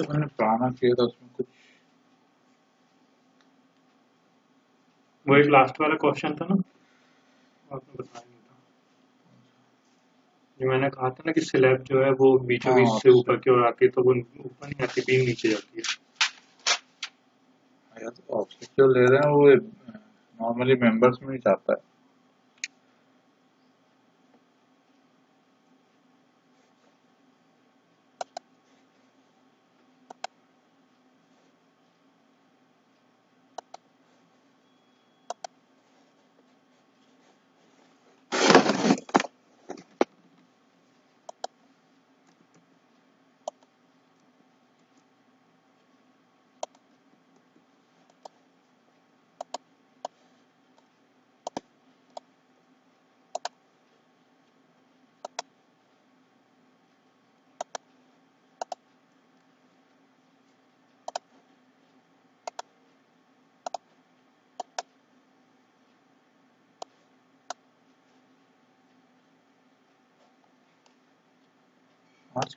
जो मैंने पुराना किया था उसमें कुछ वो एक लास्ट वाला क्वेश्चन था ना, वो आपने बताया नहीं था। जो मैंने कहा था ना कि स्लैब जो है वो बीचों बीच हाँ से ऊपर की ओर आती है, तो वो ऊपर नहीं आती, बीम नीचे जाती है। या तो ऑफसेट जो ले रहे हैं वो नॉर्मली मेंबर्स में ही जाता है। आज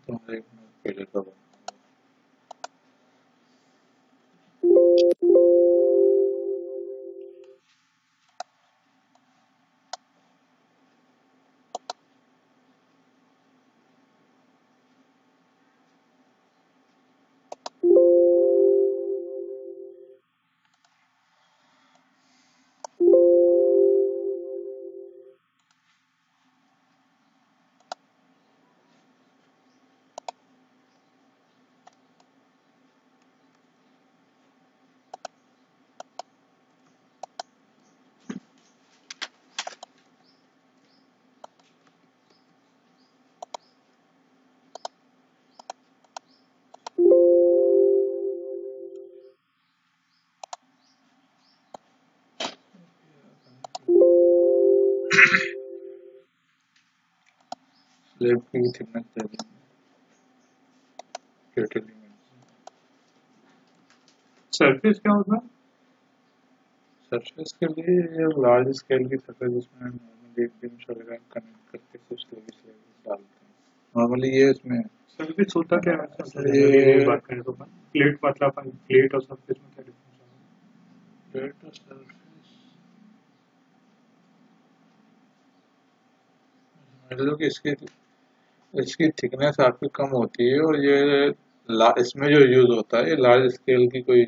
तो एक मिनट पहले का बना। स्लेब की थिकनेस दे देंगे एलिमेंट। सरफेस क्या होता है? सरफेस के लिए ये लार्ज स्केल की सरफेस जिसमें नॉर्मली एक बीम वगैरह कनेक्ट करके कुछ स्लेब डालते हैं। नॉर्मली ये इसमें सरफेस होता क्या है वैसे, मतलब जनरली ये बात करें तो प्लेट, मतलब अपन प्लेट और सरफेस में क्या डिफरेंस है? प्लेट और सरफेस मान लो कि इसकी इसकी थिकनेस आपकी कम होती है और ये इसमें जो यूज होता है ये लार्ज स्केल की कोई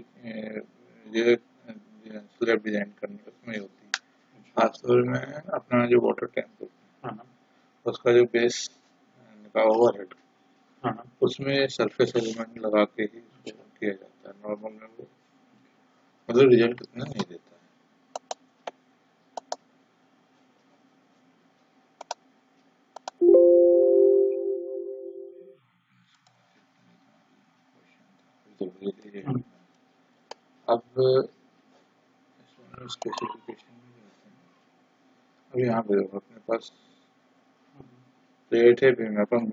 ये स्लैब डिजाइन करने का उसमें ही होती है। अच्छा। खासतौर में अपना जो वाटर टैंक होता हाँ हाँ है उसका जो बेस का ओवरहेड हाँ हाँ। उसमें सरफेस एलिमेंट लगा के ही अच्छा। उसको किया जाता है। नॉर्मल में वो मतलब रिजल्ट इतना नहीं देता है। तो ये हम्म, अब स्पेसिफिकेशन में जाते हैं। अब यहाँ पे देखो अपने पास प्लेट है, बीम है, अपन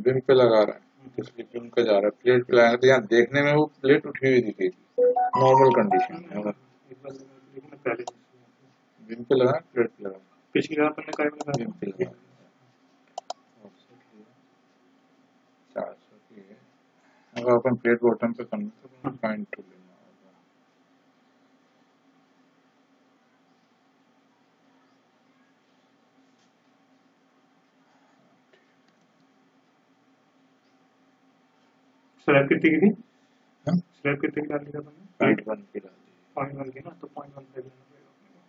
बीम पे लगा रहे हैं हम्म, इसलिए बीम का जा रहा है, प्लेट पे लगाएंगे तो यहाँ देखने में वो प्लेट उठी हुई दिखेगी नॉर्मल कंडीशन में। अगर एक बार लेकिन मैं पहले बीम पे लगाए प्लेट पे लगाए पिछली बार अपन ने काय में लगाया बीम पे था? लगाए ऑफसेट लिया 400 की है। अगर अपन प्लेट बॉटम पे करना तो अपन हाँ, 0.2 लेना होगा। स्लैब कितने की थी? हाँ? स्लैब कितने की डाली था अपन ने? 0.1 की डाल दी। 0.1 की ना, तो 0.1 पे लेना पड़ेगा अपने को।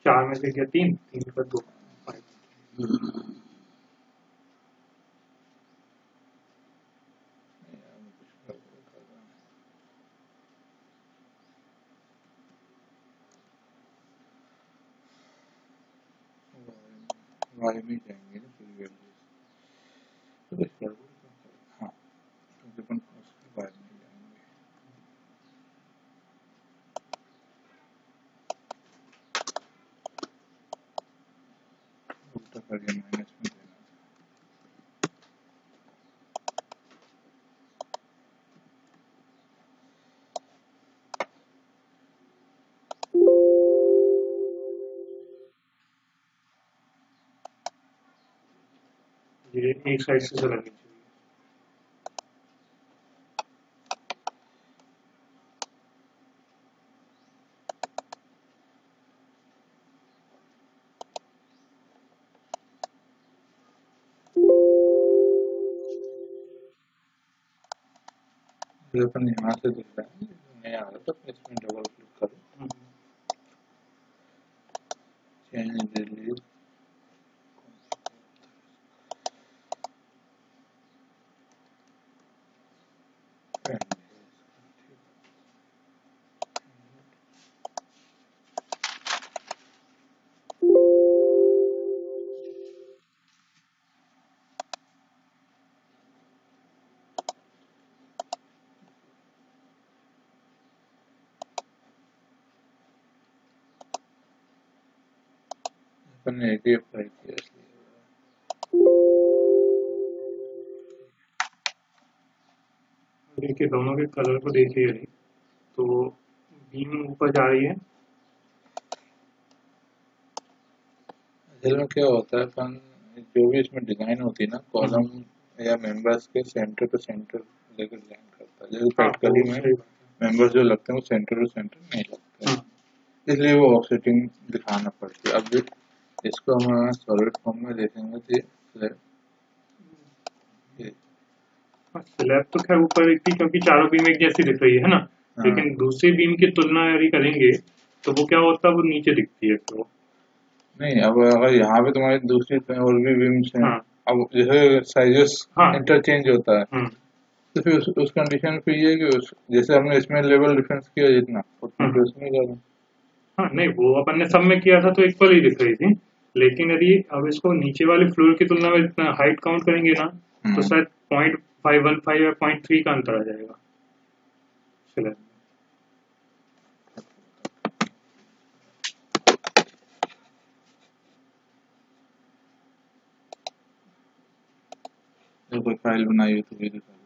चार में से क्या, तीन, तीन का दो, 5। वाई में जाएंगे ना फिर वैल्यूज तो इस गड़बड़ हाँ क्योंकि अपन उसके बाद में जाएंगे उल्टा करके माइनस में देना ये एक साइड से लगनी चाहिए। ये अपन यहाँ से दिख रहा है, नहीं आ रहा तो इसमें डबल क्लिक करो, चेंज रिलीज, अपन ने एक ही अप्लाई किया इसलिए। देखिए दोनों के कलर को देखिए, तो बीम ऊपर जा रही है। असल में क्या होता है, अपन जो भी इसमें डिजाइन होती है ना, कॉलम या मेंबर्स के सेंटर टू सेंटर लेकर डिजाइन करता है। जैसे प्रैक्टिकली में मेंबर्स जो लगते हैं वो सेंटर टू सेंटर नहीं लगते हैं, इसलिए वो ऑफसेटिंग दिखाना पड़ती है। अब इसको हम सॉलिड फॉर्म में देखेंगे तो स्लैब तो खैर ऊपर दिखती है क्योंकि चारों बीम एक जैसी दिख रही है ना, लेकिन दूसरी बीम की तुलना यदि करेंगे तो वो क्या होता है, वो नीचे दिखती है। तो नहीं, अब अगर यहाँ पे तुम्हारी दूसरी और भी बीम्स हैं, अब जैसे साइजेस इंटरचेंज होता है, तो फिर उस कंडीशन पे ये है कि जैसे हमने इसमें लेवल डिफरेंस किया जितना, उतना तो इसमें करें। हाँ नहीं, वो अपन ने सब में किया था तो इक्वल ही दिख रही थी, लेकिन यदि अब इसको नीचे वाले फ्लोर की तुलना में हाइट काउंट करेंगे ना, तो शायद 0.515 या 0.3 का अंतर आ जाएगा। चलो कोई फाइल बनाई हो तो भी दिखा दो।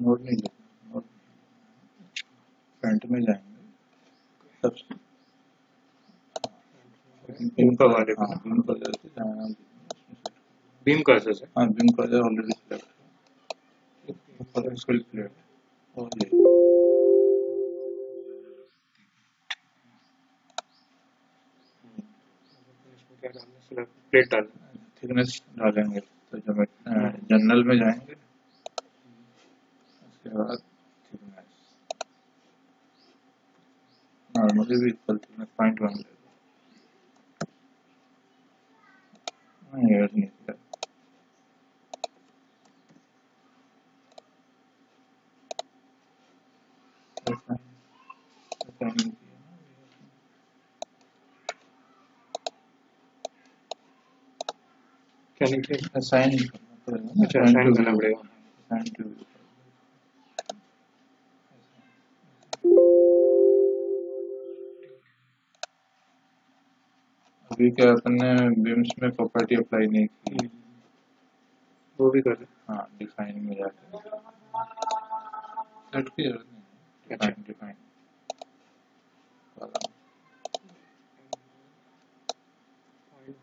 नोट नहीं लेना, फ्रंट में जाएंगे सबसे बीम का वाले, हाँ बीम कलर से जाना, बीम कलर से, हाँ बीम कलर ऑलरेडी सिलेक्ट है, ऊपर इसको प्लेट और ये प्लेट डालना, थिकनेस डालेंगे। तो जब जनरल में जाएंगे उसके बाद थिकनेस नॉर्मली भी इक्वल थिकनेस 0.1 ले लो, नहीं क्या नहीं किया, साइन अच्छा साइन करना पड़ेगा। साइन टू अभी क्या अपन ने बीम्स में प्रॉपर्टी अप्लाई नहीं की, वो भी कर, हाँ डिफाइन में जाके सेट की जरूरत नहीं, डिफाइन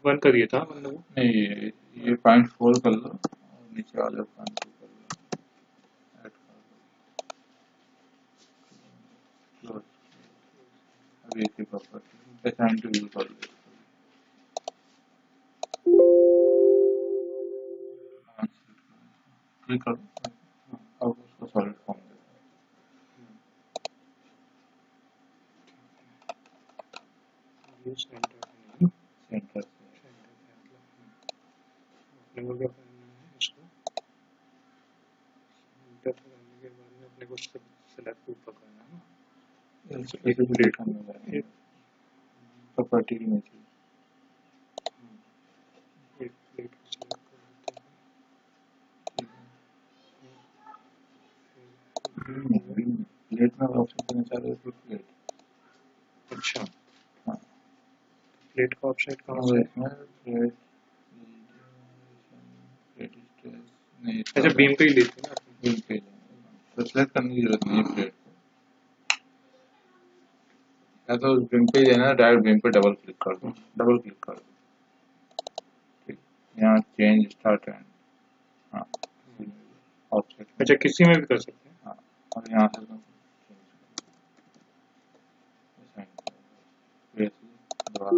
वन करिए था मतलब नहीं, ये 0.4 कर लो और नीचे वाले 0.2 कर लो, ऐड कर लो, अभी एक ही प्रॉपर्टी असाइन टू व्यू कर लो, क्लिक कर लो, अब उसको सॉलिड फॉर्म दे दो सेंटर से। इसको इंटर करने के बाद में अपने को सिलेक्ट ऊपर करना है, ऐसे प्लेट का मिल प्रॉपर्टी की नीचे एक प्लेट को select कर लेते हैं। प्लेट में ऑप्शन देना चाह रहे हो प्लेट। अच्छा, हाँ प्लेट का ऑप्शन कहाँ और से है? इसमें प्लेट प्लेट नहीं अच्छा, बीम पे ही लेते हैं ना अपन। बीम पे तो सिलेक्ट करने की जरूरत नहीं है प्लेट को, या तो उस बीम पे ही देना, डायरेक्ट बीम पे डबल क्लिक कर दो, डबल क्लिक कर दो, ठीक, यहाँ चेंज स्टार्ट एंड, हाँ ऑप्शन, अच्छा, किसी में भी कर सकते हैं। हाँ और यहाँ से दोबारा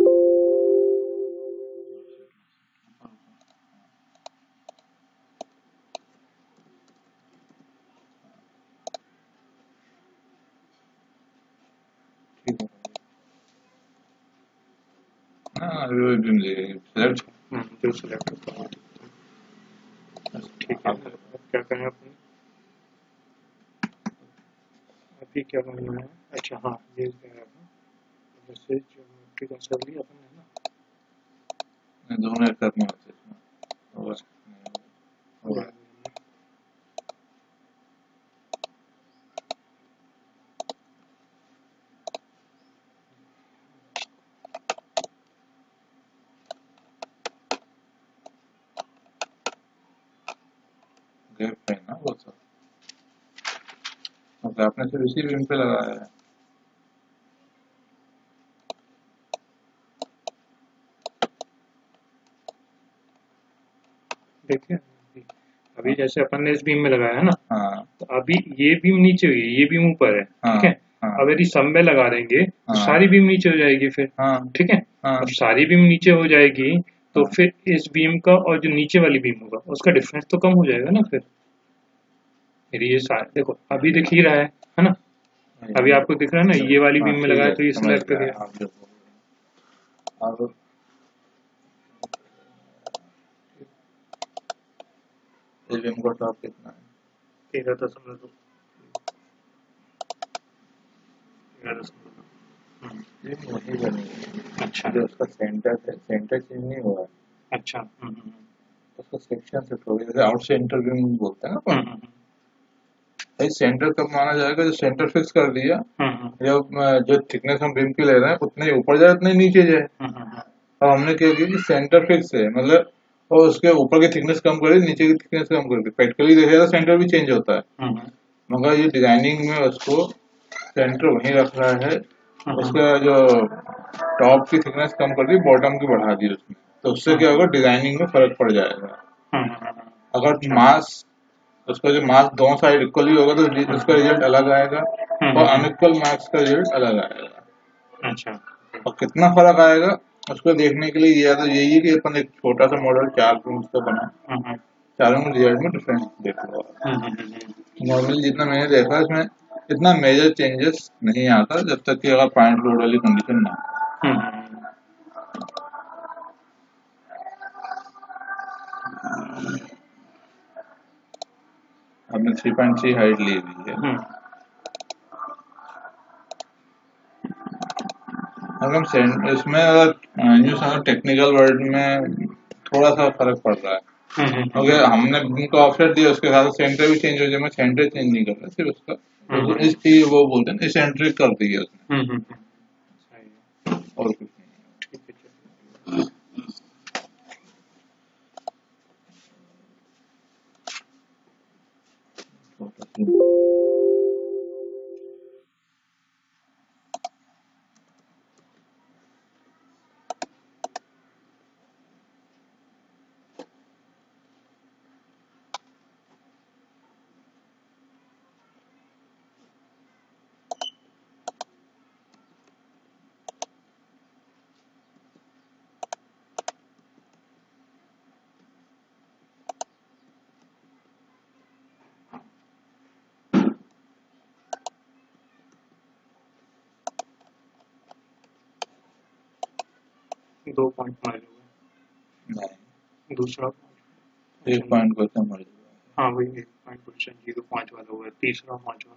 ठीक है। हाँ अभी बीम ले सिलेक्ट, जो सिलेक्ट होता है। ठीक है, अब क्या करें अपन, अभी क्या करना है? अच्छा हाँ, ये कह रहा था, जैसे ज्योमेट्री कंसोल ली अपन है ना, दोनों एक साथ में होते हैं और गैप पे ना वो सब, मतलब आपने सिर्फ इसी बीम पे लगाया है। देखिए अभी जैसे अपन ने इस बीम में लगाया है ना, हाँ तो अभी ये बीम नीचे हुई है, ये बीम ऊपर है, हाँ ठीक है। हाँ अब यदि सब में लगा देंगे तो हाँ सारी बीम नीचे हो जाएगी फिर, हाँ ठीक है। हाँ अब सारी बीम नीचे हो जाएगी तो हाँ फिर इस बीम का और जो नीचे वाली बीम होगा उसका डिफरेंस तो कम हो जाएगा ना फिर। यदि ये देखो अभी दिख ही रहा है ना, अभी आपको दिख रहा है ना, ये वाली हाँ बीम में ठीक लगाया है तो ये समझ सिलेक्ट कर गया दिया। आप जो बोल रहे हैं। अब 11 का टॉप कितना है? 13.2, 13.2। ये वही बनेगा, अच्छा जो उसका सेंटर है, सेंटर चेंज नहीं हुआ है, अच्छा। उसका सेक्शन शिफ्ट हो गया, जैसे आउट सेंटर भी बोलते हैं ना अपन। हम्म भाई सेंटर कब माना जाएगा, जो सेंटर फिक्स कर दिया, जब जो थिकनेस हम बीम की ले रहे हैं उतने ही ऊपर जाए उतने ही नीचे जाए। अब हमने क्या किया कि सेंटर फिक्स है, मतलब और उसके ऊपर की थिकनेस कम कर दी, नीचे की थिकनेस कम कर दी, प्रैक्टिकली देखिएगा तो सेंटर भी चेंज होता है, मगर ये डिजाइनिंग में उसको सेंटर वहीं रख रहा है, उसका जो टॉप की थिकनेस कम कर दी, बॉटम की बढ़ा दी उसने, तो उससे क्या होगा, डिजाइनिंग में फर्क पड़ जाएगा। अगर मास, उसका जो मास दोनों साइड इक्वली होगा तो उसका रिजल्ट अलग आएगा, और अनइक्वल मार्क्स का रिजल्ट अलग आएगा। अच्छा, और कितना फर्क आएगा उसको देखने के लिए या तो यही है कि अपन एक छोटा सा मॉडल 4 पीस का बना, चारों में रिजल्ट में डिफरेंस देख लो। नॉर्मली जितना मैंने देखा इसमें इतना मेजर चेंजेस नहीं आता जब तक कि अगर पॉइंट लोड वाली कंडीशन ना हो। हमने 3.3 हाइट ली हुई है। अगर हम इसमें अगर टेक्निकल वर्ड में थोड़ा सा फर्क पड़ रहा है, क्योंकि हमने उनको ऑफसेट दिया, उसके साथ सेंटर भी चेंज हो जाए, मैं सेंटर चेंज नहीं कर रहा, सिर्फ उसका इस चीज वो बोलते हैं इसेंट्रिक कर दिया उसने, और कुछ नहीं। 2 पॉइंट मारे हुए, नहीं, दूसरा एक पॉइंट को समझ लो। हाँ वही 1 पॉइंट क्वेश्चन 0.5 वाला हुआ है, तीसरा 5वां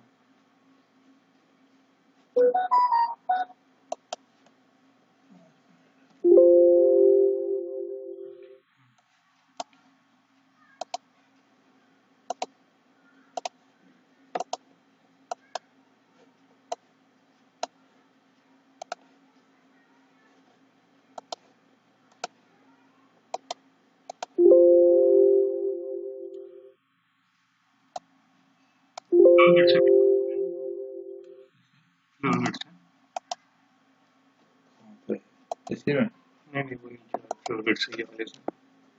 इसी में नहीं वो नीचे फ्लोर बेड से ये वाले से।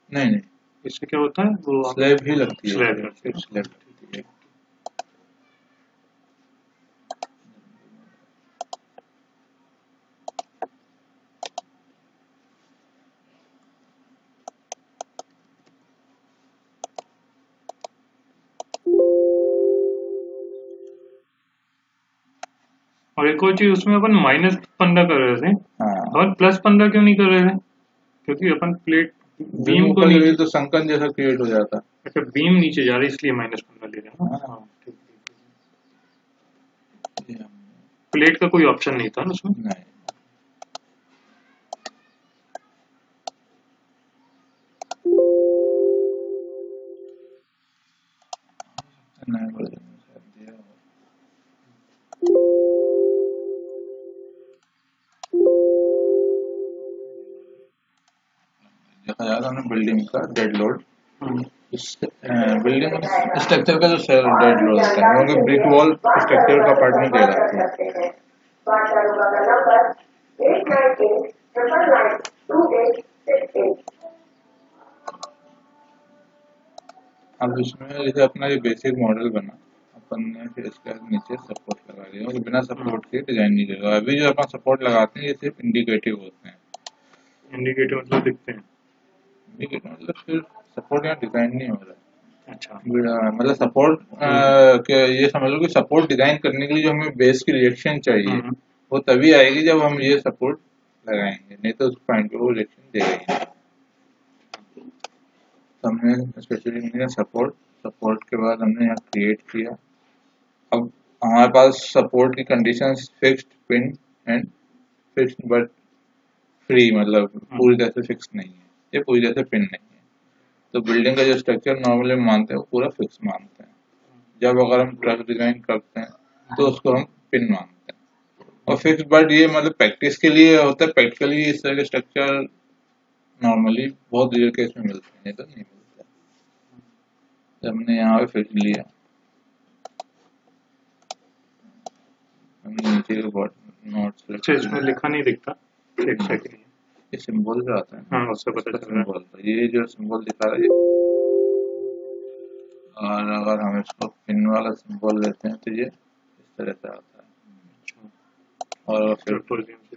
नहीं, इससे क्या होता है वो स्लैब ही लगती है, स्लैब लगती है। स्लैब लगती है। और एक और चीज उसमें अपन -15 कर रहे थे हाँ, और +15 क्यों नहीं कर रहे थे? क्योंकि अपन प्लेट बीम को ऊपर नीचे, तो संकन जैसा क्रिएट हो जाता। अच्छा बीम नीचे जा रही है इसलिए -15 ले रहे हैं ना। हाँ। हाँ ठीक है। ये प्लेट का कोई ऑप्शन नहीं था ना उसमें। नहीं, नए वर्जन में शायद दिया होगा। देखा जाए तो हमने बिल्डिंग का डेड लोड, बिल्डिंग स्ट्रक्चर का जो डेड लोड होता है, क्योंकि ब्रिक वॉल स्ट्रक्चर का पार्ट नहीं कहलाती है। अब इसमें जैसे अपना ये बेसिक मॉडल बना, अपन ने फिर इसके नीचे सपोर्ट लगा दिया और बिना सपोर्ट के डिजाइन नहीं करेगा। अभी जो अपन सपोर्ट लगाते हैं ये सिर्फ इंडिकेटिव होते हैं। इंडिकेटर मतलब दिखते हैं। इंडिकेटिव मतलब फिर सपोर्ट यहाँ डिजाइन नहीं हो रहा है। अच्छा मतलब सपोर्ट के ये समझ लो कि सपोर्ट डिजाइन करने के लिए जो हमें बेस की रिएक्शन चाहिए वो तभी आएगी जब हम ये सपोर्ट लगाएंगे, नहीं तो उस पॉइंट पे वो रिएक्शन देगा ही नहीं। तो हमने स्पेसिफिक सपोर्ट के बाद हमने यहाँ क्रिएट किया। अब हमारे पास सपोर्ट की conditions fixed, pin and fixed but free, मतलब पूरी तरह से फिक्स नहीं है, ये पूरी तरह से पिन नहीं है। तो बिल्डिंग का जो स्ट्रक्चर नॉर्मली मानते हैं वो पूरा फिक्स मानते हैं। जब अगर हम ट्रक डिजाइन करते हैं तो उसको हम पिन मानते हैं। और फिक्स बट ये मतलब प्रैक्टिस के लिए होता है, प्रैक्टिकली इस तरह के स्ट्रक्चर नॉर्मली बहुत रेयर केस में मिलते हैं, नहीं तो नहीं मिलते। जब हमने यहाँ पे फिक्स लिया, हमने नीचे के नोट अच्छा इसमें लिखा नहीं दिखता एक सेकंड। ये सिंबल जो आता है ना, हाँ उससे पता चल रहा है। सिंबल, ये जो सिंबल दिखा रहा है, और अगर हम इसको पिन वाला सिंबल लेते हैं तो ये इस तरह से आता है। और फिर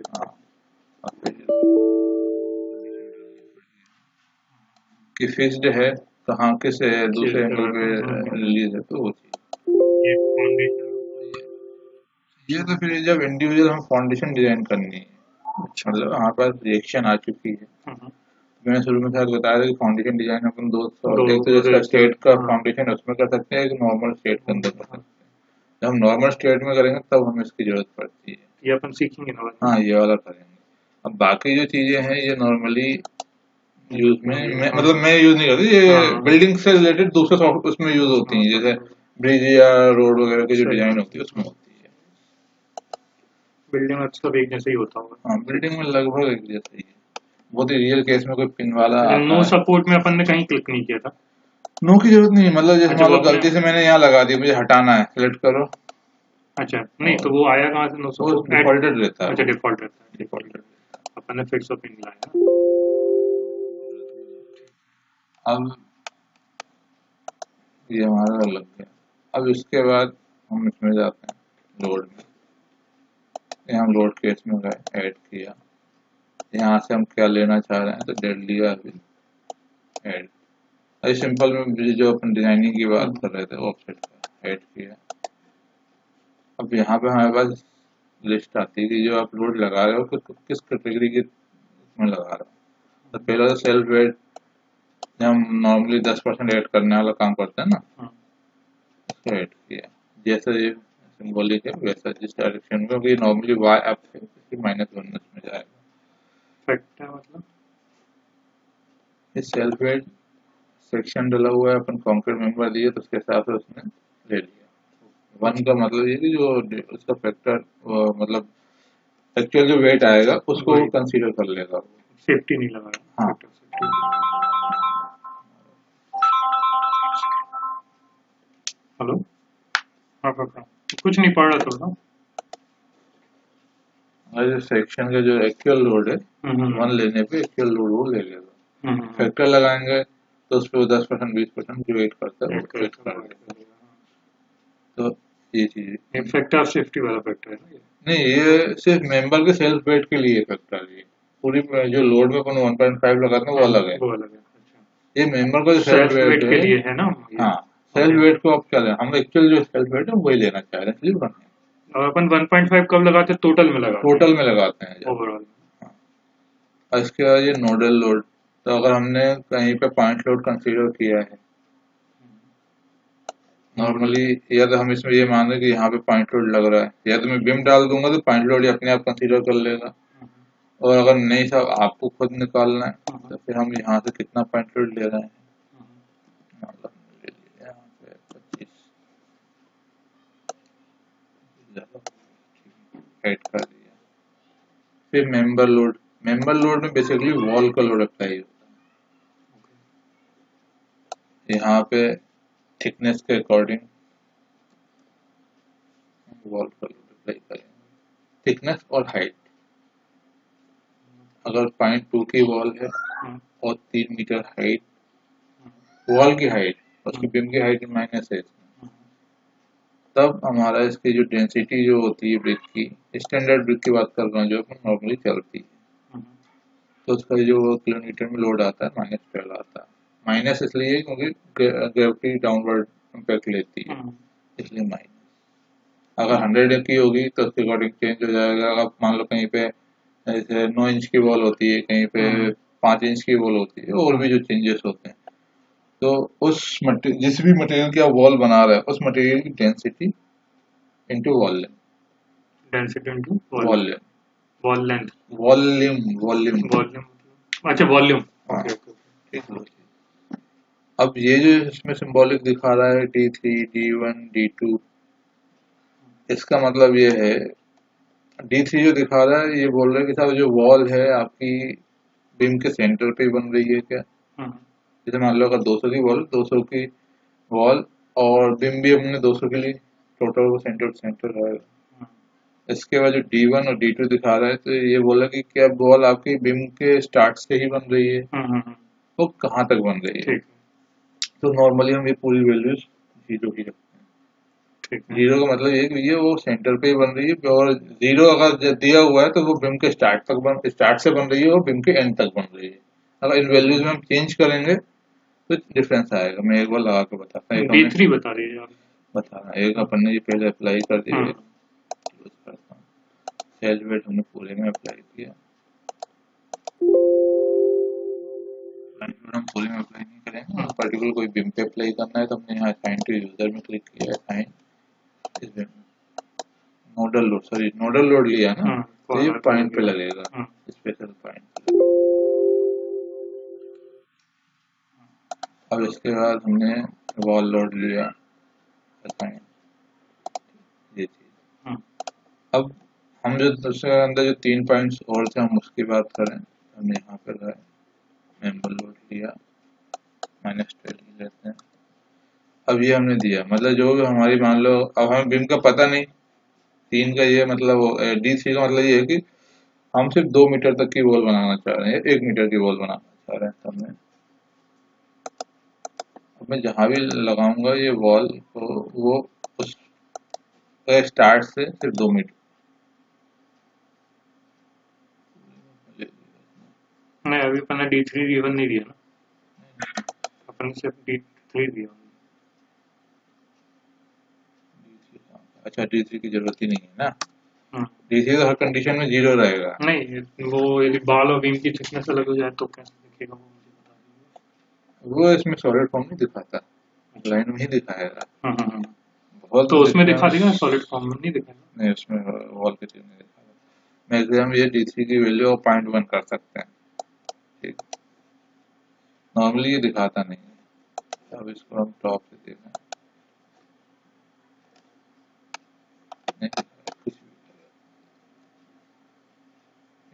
हाँ, और फिर कि फिक्स्ड है कहाँ के से दूसरे एंगल पे रिलीज है, तो वो चीज ये तो फिर जब इंडिविजुअल हम फाउंडेशन डिजाइन करनी है, मतलब हमारे पास रिएक्शन आ चुकी है। मैंने शुरू में शायद बताया था कि फाउंडेशन डिजाइन अपन एक तो जैसा स्टेट का फाउंडेशन उसमें कर सकते हैं, एक नॉर्मल स्टेट के अंदर कर सकते हैं। जब हम नॉर्मल स्टेट में करेंगे तब हमें इसकी जरूरत पड़ती है, ये अपन सीखेंगे ना। हाँ ये वाला करेंगे। अब बाकी जो चीजें हैं ये नॉर्मली यूज में मतलब मैं यूज नहीं करती, ये बिल्डिंग से रिलेटेड दूसरे सॉफ्ट उसमें यूज होती हैं, जैसे ब्रिज या रोड वगैरह की जो डिजाइन होती है उसमें होती है। बिल्डिंग में सब एक जैसे ही होता होगा। हाँ बिल्डिंग में लगभग एक जैसा ही है, बहुत ही रियल केस में कोई पिन वाला नो सपोर्ट में अपन ने कहीं क्लिक नहीं किया था। नो की जरूरत नहीं, मतलब जैसे मान लो गलती से मैंने यहाँ लगा दी, मुझे हटाना है, सिलेक्ट करो। अच्छा नहीं तो वो आया कहाँ से? नो सपोर्ट डिफॉल्टेड रहता है। अच्छा डिफॉल्ट रहता है, डिफॉल्ट अपन ने फिक्स पिन लाया। अब ये हमारा लग गया। अब इसके बाद हम इसमें जाते हैं लोड में, यहाँ लोड केस में गए, ऐड किया, यहाँ से हम क्या लेना चाह रहे हैं तो डेड लिया, अभी ऐड। अभी सिंपल में जो अपन डिजाइनिंग की बात कर रहे थे ऑफसेट का ऐड किया। अब यहाँ पे हमारे पास लिस्ट आती है कि जो आप लोड लगा रहे हो किस कैटेगरी के में लगा रहे हो। तो पहला तो सेल्फ वेट, हम नॉर्मली 10% ऐड करने वाला काम करते हैं ना, उसको ऐड किया। जैसे सिंबॉलिक है वैसा जिस डायरेक्शन में, क्योंकि नॉर्मली वाई अप है इसलिए -1 में जाएगा। फैक्टर मतलब ये सेल्फ वेट सेक्शन डला हुआ है, अपन कंक्रीट मेंबर दिए तो उसके हिसाब से उसने ले लिया। 1 का मतलब ये कि जो उसका फैक्टर मतलब एक्चुअल जो वेट आएगा उसको वही कंसीडर कर लेगा। सेफ्टी नहीं लगा रहा। हाँ। Factor safety. हेलो, हाँ हाँ, कुछ नहीं पढ़ रहा थोड़ा। जो सेक्शन का जो एक्चुअल लोड है 1 लेने पे एक्चुअल लोड वो ले लेगा। फैक्टर लगाएंगे तो उस पर 10% 20% जो वेट करता है वो फिक्स कर देगा। तो ये चीज ये फैक्टर सेफ्टी वाला फैक्टर है ना ये? नहीं, ये सिर्फ मेंबर के सेल्फ वेट के लिए फैक्टर है। पूरी जो लोड में अपन 1.5 लगाते हैं वो अलग है। वो अलग है। अच्छा, ये मेंबर का जो सेल्फ सेल्फ वेट वेट के है, लिए है ना ये? हाँ सेल्फ वेट को आप क्या लें, हम एक्चुअल जो सेल्फ वेट है वही लेना चाह रहे हैं इसलिए बने। और अपन 1.5 कब लगाते हैं? टोटल में लगाते हैं? टोटल में लगाते हैं जब। ओवरऑल। और इसके बाद ये नोडल लोड, तो अगर हमने कहीं पे पॉइंट लोड कंसीडर किया है नॉर्मली, या तो हम इसमें ये मान रहे कि यहाँ पे पॉइंट लोड लग रहा है, या तो मैं बिम डाल दूंगा तो पॉइंट लोड अपने आप कंसीडर कर लेगा। और अगर नहीं साहब आपको खुद निकालना है तो फिर हम यहाँ से कितना पॉइंट लोड ले रहे हैं, मतलब ले लिया यहाँ पे 25 ऐड कर दिया। फिर मेंबर लोड में बेसिकली वॉल का लोड अप्लाई होता है। यहाँ पे थिकनेस के अकॉर्डिंग वॉल का लोड अप्लाई करेंगे, थिकनेस और हाइट। अगर 0.2 की वॉल है और 3 मीटर हाइट, वॉल की हाइट उसकी बीम की हाइट माइनस है इसमें, तब हमारा इसकी जो डेंसिटी जो होती है ब्रिक की, स्टैंडर्ड ब्रिक की बात कर रहा हूँ जो नॉर्मली चलती है, तो उसका जो किलोमीटर में लोड आता है -12 आता है। माइनस इसलिए क्योंकि ग्रेविटी डाउनवर्ड इम्पैक्ट लेती है इसलिए माइनस। अगर 100 की होगी तो उसके अकॉर्डिंग चेंज हो जाएगा। अगर मान लो कहीं पे जैसे 9 इंच की वॉल होती है, कहीं पे 5 इंच की वॉल होती है, और भी जो चेंजेस होते हैं, तो उस जिस भी मटेरियल की आप वॉल बना रहे हैं उस मटेरियल की density into volume, density into volume wall length, volume volume volume. अच्छा, वॉल्यूम। हाँ ओके ठीक है। अब ये जो इसमें सिंबॉलिक दिखा रहा है D3 D1 D2, इसका मतलब ये है D3 जो दिखा रहा है ये बोल रहा है कि साहब जो वॉल है आपकी बीम के सेंटर पे बन रही है क्या। जैसे मान लो अगर 200 की वॉल, 200 की वॉल और बीम भी हमने 200 के लिए टोटल वो सेंटर टू सेंटर है। इसके बाद जो D1 और D2 दिखा रहा है तो ये बोला कि क्या वॉल आपकी बीम के स्टार्ट से ही बन रही है, वो कहाँ तक बन रही है। तो नॉर्मली हम ये पूरी वैल्यूज 0 ही रखते हैं। 0 का मतलब ये कि ये वो सेंटर पे ही बन रही है, और 0 अगर दिया हुआ है तो वो बीम के स्टार्ट से बन रही है और बीम के एंड तक बन रही है। अगर इन वैल्यूज में हम चेंज करेंगे तो डिफरेंस आएगा। मैं एक बार लगा के बताता हूँ। D3 बता रही है बता रहा, एक अपन ने ये पहले अप्लाई कर दिया, सेल वेट हमने पूरे में अप्लाई किया, हम पूरे में अप्लाई नहीं करेंगे, पर्टिकुलर कोई बिम पे अप्लाई करना है तो हमने यहाँ असाइन टू यूजर में क्लिक किया, असाइन इस बिम नोडल लोड लिया ना, तो ये पॉइंट पे लगेगा, स्पेशल पॉइंट। अब इसके बाद हमने वॉल लोड लिया, असाइन ये चीज। अब हम जो दूसरे अंदर जो 3 पॉइंट्स और थे हम उसकी बात करें, हमने यहाँ पे गए मेंबर लोड लिया, -12 लेते हैं। अब ये हमने दिया, मतलब जो भी हमारी मान लो, अब हमें बीम का पता नहीं, 3 का ये मतलब D3 का मतलब ये है कि हम सिर्फ 2 मीटर तक की वॉल बनाना चाह रहे हैं, 1 मीटर की वॉल बनाना चाह रहे हैं। तो हमने अब मैं जहाँ भी लगाऊंगा ये वॉल तो वो उस स्टार्ट से सिर्फ 2 मीटर। नहीं, अभी अपने D3 D1 नहीं दिया ना, अपन सिर्फ D3 दिया। अच्छा, D3 की जरूरत ही नहीं है ना, D3 तो हर कंडीशन में 0 रहेगा। नहीं, वो यदि बाल और बीम की थिकनेस अलग हो जाए तो कैसे दिखेगा वो मुझे बता दीजिए। वो इसमें सॉलिड फॉर्म नहीं दिखाता, लाइन में ही दिखाएगा। वॉल तो उसमें दिखा थिकनेस देगा, सॉलिड फॉर्म में नहीं दिखाएगा। नहीं, उसमें वॉल की थिकनेस नहीं दिखा। मैक्सिमम ये D3 की वैल्यू 0.1 कर सकते हैं, ठीक। नॉर्मली ये दिखाता नहीं है। अब इसको हम टॉप से देखें, नहीं कुछ भी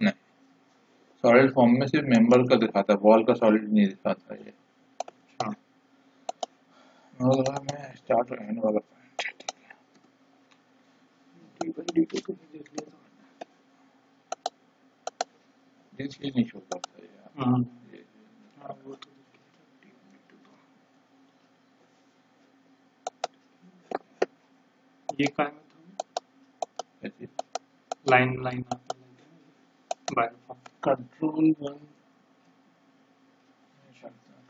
नहीं। सॉलिड फॉर्म में सिर्फ मेंबर का दिखाता है, वॉल का सॉलिड नहीं दिखाता ये। हाँ। मैं स्टार्ट और एंड वाला पॉइंट, D1 D2 तो देख लिया था। D3 नहीं शो करता है यार। हाँ, ये वो तो देख लिया था, D1 D2 तो। ये क्या है, ऐसे लाइन लाइन आता है बायोफॉर्म। कंट्रोल 1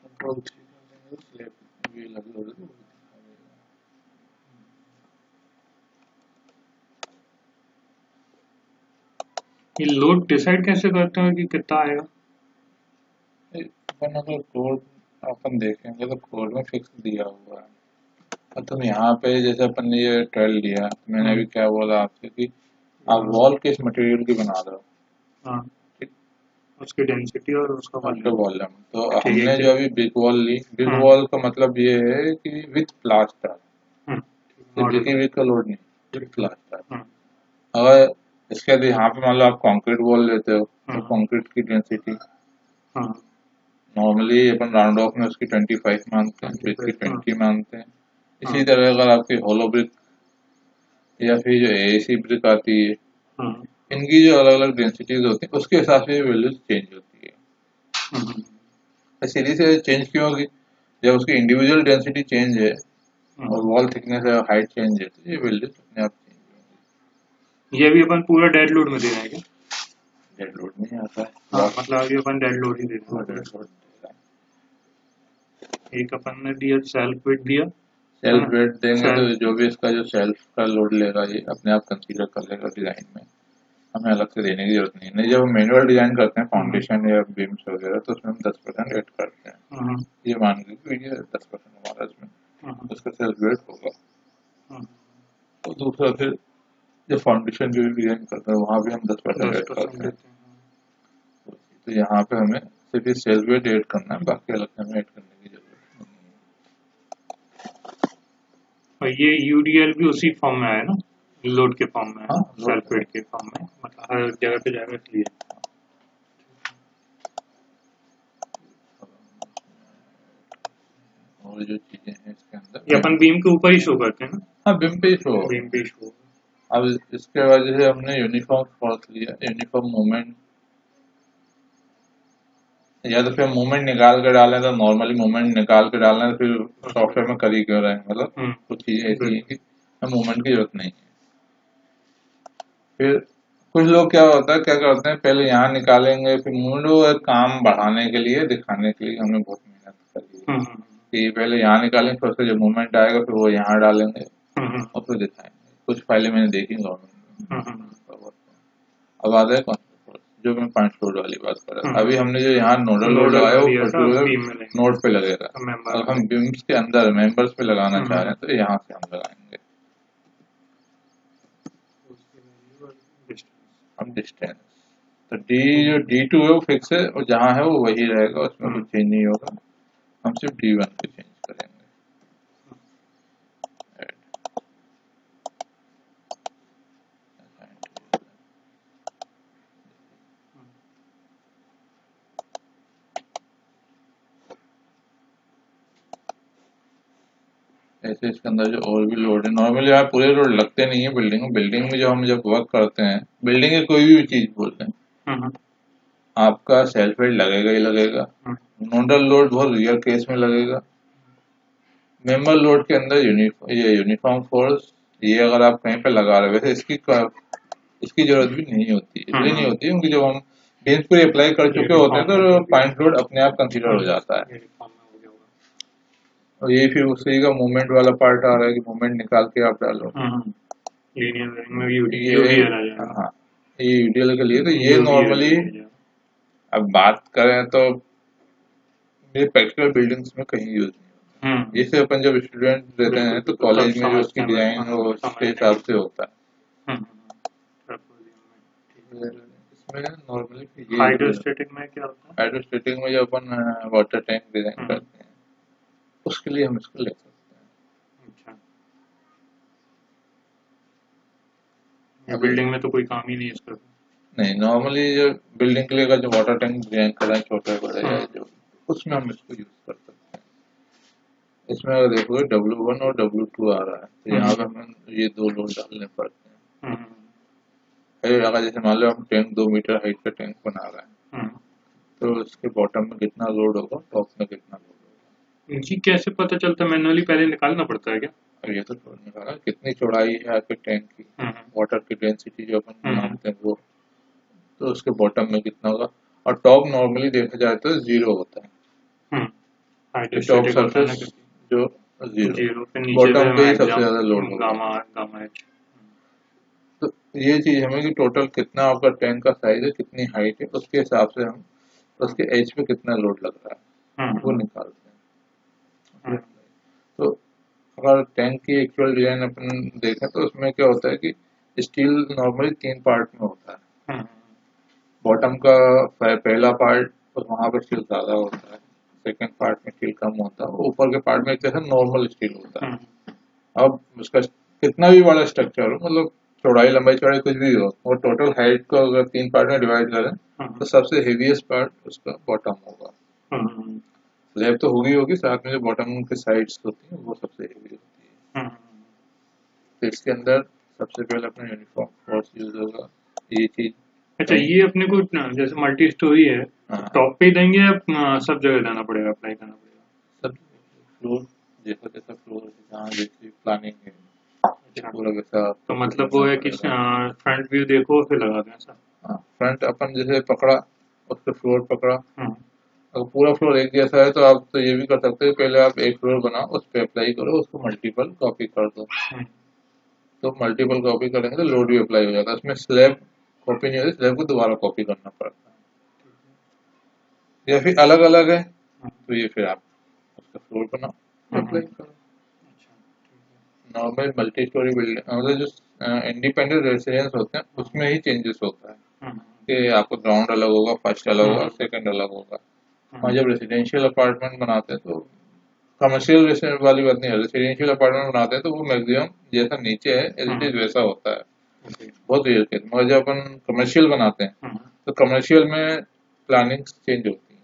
कंट्रोल 3 कर देंगे तो स्लैब ये लगे हो तो दिखा देगा। ये लोड डिसाइड कैसे करते हैं कि कितना आएगा? अपन अगर कोड अपन देखेंगे तो कोड में फिक्स दिया हुआ है। और तुम यहाँ पे जैसे अपन ने ये 12 लिया, मैंने अभी क्या बोला आपसे कि आप वॉल किस मटेरियल की बना रहे हो, हाँ, ठीक। उसकी डेंसिटी और उसका उसका वॉल्यूम। वॉल्यूम, तो ठीक है हमने जो अभी बिग वॉल ली, बिग हाँ। वॉल का मतलब ये है कि विथ प्लास्टर, सिर्फ मॉडल। ब्रिकी विथ का लोड नहीं, विथ प्लास्टर। हाँ अगर इसके बाद यहाँ पे मान लो आप कंक्रीट वॉल लेते हो तो हाँ कंक्रीट की डेंसिटी हाँ नॉर्मली अपन राउंड ऑफ में उसकी 25 मानते हैं, ब्रिक की 25, हाँ 20 मानते हैं। हाँ इसी तरह अगर आपकी होलो ब्रिक या फिर जो एसी ब्रिक आती है, हाँ इनकी जो अलग अलग डेंसिटीज होती है उसके हिसाब से वैल्यूज चेंज होती हाँ है। सीरीज से चेंज क्यों होगी? जब उसकी इंडिविजुअल डेंसिटी चेंज है हाँ। और वॉल थिकनेस या हाइट चेंज है तो ये वैल्यूज अपने आप चेंज होंगी। ये भी अपन पूरा डेड लोड में दे रहे हैं क्या? डेड लोड नहीं आता है, हाँ, मतलब अभी अपन डेड लोड ही दे रहे हैं। डेड लोड एक अपन ने दिया सेल्फ वेट दिया, सेल्फ वेट देंगे तो सेल्फ। जो भी इसका जो सेल्फ का लोड लेगा ये अपने आप कंसीडर कर लेगा डिजाइन में, हमें अलग से देने की जरूरत नहीं है। नहीं, जब हम मैनुअल डिजाइन करते हैं फाउंडेशन या बीम्स वगैरह तो उसमें हम 10% ऐड करते हैं। ये मान लीजिए ये 10% हमारा इसमें उसका सेल्फ वेट होगा। तो दूसरा फिर जो फाउंडेशन जो भी डिजाइन करते हैं वहाँ भी हम 10% ऐड करते हैं। तो यहाँ पे हमें सिर्फ ये सेल्फ वेट ऐड करना है, बाकी अलग से हमें ऐड करने की जरूरत नहीं है। और ये यूडीएल भी उसी फॉर्म में आया ना, लोड के फॉर्म में, हाँ, सेल्फ वेट के फॉर्म में, मतलब हर जगह पे जाएगा इसलिए। और जो चीजें हैं इसके अंदर ये अपन बीम के ऊपर ही शो करते हैं ना, हाँ बिम पे ही शो होगा। बीम पे ही शो। अब इसके बाद जैसे हमने यूनिफॉर्म फोर्स लिया, यूनिफॉर्म मूवमेंट, या तो फिर मूवमेंट निकाल कर डालें तो नॉर्मली मूवमेंट निकाल कर डालना तो फिर सॉफ्टवेयर में कर ही क्यों रहे हैं, मतलब कुछ चीजें ऐसी हैं कि मूवमेंट की जरूरत नहीं है। फिर कुछ लोग क्या होता है क्या करते हैं, पहले यहाँ निकालेंगे फिर मूवमेंट, वो एक काम बढ़ाने के लिए दिखाने के लिए हमने बहुत मेहनत करी है कि पहले यहाँ निकालेंगे फिर उसका जब मूवमेंट आएगा फिर वो यहाँ डालेंगे और फिर दिखाएंगे। कुछ फाइलें मैंने देखी गवर्नमेंट। अब आता है कॉन्सेप्ट जो मैं पॉइंट लोड वाली बात कर रहा था। अभी हमने जो यहाँ नोडल लोड लगाया वो पर्टिकुलर नोड पे लगेगा। अब हम बीम्स के अंदर मेंबर्स पे लगाना चाह रहे हैं तो यहाँ से हम लगाएंगे हम डिस्टेंस। तो डी जो D2 है वो फिक्स है और जहाँ है वो वही रहेगा, उसमें कुछ चेंज नहीं होगा। हम सिर्फ D1 पे चेंज करेंगे। ऐसे इसके अंदर जो और भी लोड है, नॉर्मली यहाँ पूरे लोड लगते नहीं है बिल्डिंग में। बिल्डिंग में जो हम जब वर्क करते हैं, बिल्डिंग की कोई भी चीज बोलते हैं, आपका सेल्फ वेट लगेगा ही लगेगा। नोडल लोड बहुत रियर केस में लगेगा। मेंबर लोड के अंदर ये यूनिफॉर्म फोर्स, ये अगर आप कहीं पे लगा रहे हो, वैसे इसकी जरूरत भी नहीं होती है, इसलिए नहीं होती क्योंकि जब हम बेंच पर अप्लाई कर चुके होते हैं तो पॉइंट लोड अपने आप कंसीडर हो जाता है। और यही फिर उसी का मूवमेंट वाला पार्ट आ रहा है कि मूवमेंट निकाल के आप डालो। हाँ, ये यूडीएल के लिए तो ये नॉर्मली अब बात करें तो ये प्रैक्टिकल बिल्डिंग्स में कहीं यूज नहीं जैसे अपन जब स्टूडेंट रहते हैं बिल्कुल तो बिल्कुल, तब कॉलेज में जो उसकी समझते हैं भाई। डिजाइन वो उसके समझते हैं। हिसाब से होता ट्रेपेजियम में ठीक है। इसमें नॉर्मली है। ये यूज हाइड्रोस्टेटिक में क्या होता है? हाइड्रोस्टेटिक में जो अपन वाटर टैंक डिजाइन हम्म, करते हैं उसके लिए हम इसको ले सकते अच्छा, हैं। ये अब बिल्डिंग में तो कोई काम ही नहीं है इसका। नहीं, नॉर्मली जो बिल्डिंग के लिए का जो वाटर टैंक डिजाइन कर रहे हैं छोटे बड़े या हम्म, जो, उसमें हम इसको यूज कर सकते हैं। इसमें अगर देखोगे W1 और W2 आ रहा है तो यहाँ हम्म, पे हमें ये दो लोड डालने पड़ते हैं। हम्म, अगर जैसे मान लो हम टैंक 2 मीटर हाइट का टैंक बना रहे हैं हम्म। तो इसके बॉटम में कितना लोड होगा, टॉप में कितना लोड होगा। इनकी कैसे पता चलता है? मैनुअली पहले निकालना पड़ता है क्या? अब ये तो छोड़ने का है, कितनी चौड़ाई है आपके टैंक की, हम्म, वाटर की डेंसिटी जो अपन हम्म, मानते हैं वो, तो उसके बॉटम में कितना होगा। और टॉप नॉर्मली देखा जाए तो जीरो होता है, हम्म। टॉप हाइड्रोस्टेटिक होता है ना, सरफेस क्योंकि जो जीरो, जीरो पे नीचे पे बॉटम पे ही सबसे एग्जाम ज्यादा लोड होगा। Gamma gamma H. तो ये चीज हमें कि टोटल कितना आपका टैंक का साइज है, कितनी हाइट है, उसके हिसाब से हम उसके एज पे कितना लोड लग रहा है वो हम्म, निकालते हैं। हम्म, तो अगर टैंक की एक्चुअल डिजाइन अपन देखें तो उसमें क्या होता है कि स्टील नॉर्मली 3 पार्ट में होता है। हम्म, बॉटम का पहला पार्ट वहाँ पे स्टील ज्यादा होता है, सेकंड पार्ट में स्टील कम होता है, ऊपर के पार्ट में एक जैसा नॉर्मल स्टील होता है। हम्म, अब उसका कितना भी बड़ा स्ट्रक्चर हो, मतलब चौड़ाई लंबाई चौड़ाई कुछ भी हो, और टोटल हाइट को अगर 3 पार्ट में डिवाइड करें तो हम्म, सबसे हेवीएस्ट पार्ट उसका बॉटम होगा। हम्म, स्लैब तो होगी होगी, साथ में जो बॉटम की साइड्स होती हैं वो सबसे हेवी होती है। हम्म। तो इसके अंदर सबसे पहले अपना यूनिफॉर्म फोर्स यूज होगा, ये चीज। अच्छा, तो ये अपने को जैसे मल्टी स्टोरी है तो हाँ, टॉप पे ही देंगे या सब जगह जाना पड़ेगा, अप्लाई करना पड़ेगा? सब फ्लोर, जैसा जैसा फ्लोर जहाँ जैसी प्लानिंग है तो अच्छा, पूरा वैसा तो आपको फिर मतलब वो करना है कि पड़ेगा। फ्रंट व्यू देखो फिर लगा दें ऐसा? हाँ, फ्रंट अपन जैसे पकड़ा, उसके फ्लोर पकड़ा, हम्म, अगर पूरा फ्लोर एक जैसा है तो आप तो ये भी कर सकते हो, पहले आप एक फ्लोर बनाओ, उस पर अप्लाई करो, उसको मल्टीपल कॉपी कर दो। हम्म, तो मल्टीपल कॉपी करेंगे तो लोड भी अप्लाई हो जाता है, उसमें स्लैब कॉपी नहीं होती, स्लैब को दोबारा कॉपी करना पड़ता है। या फिर अलग अलग है हम्म, तो ये फिर आप उसका फ्लोर बनाओ, हम्म, अप्लाई करो। अच्छा, नॉर्मल मल्टी स्टोरी बिल्डिंग मतलब जो इंडिपेंडेंट रेसिडेंस होते हैं हम्म, उसमें ही चेंजेस होता है हम्म, कि आपको ग्राउंड अलग होगा, फर्स्ट अलग होगा, हम्म, सेकंड अलग होगा। हम्म, और जब रेसिडेंशियल अपार्टमेंट बनाते हैं तो कमर्शियल रेसिडेंट वाली बात नहीं है, रेसिडेंशियल अपार्टमेंट बनाते हैं तो वो मैक्सिमम जैसा नीचे है एज इट हम्म, इज वैसा होता है, ओके, बहुत रेयर केस। मगर जब अपन कमर्शियल बनाते हैं हम्म, तो कमर्शियल में प्लानिंग चेंज होती है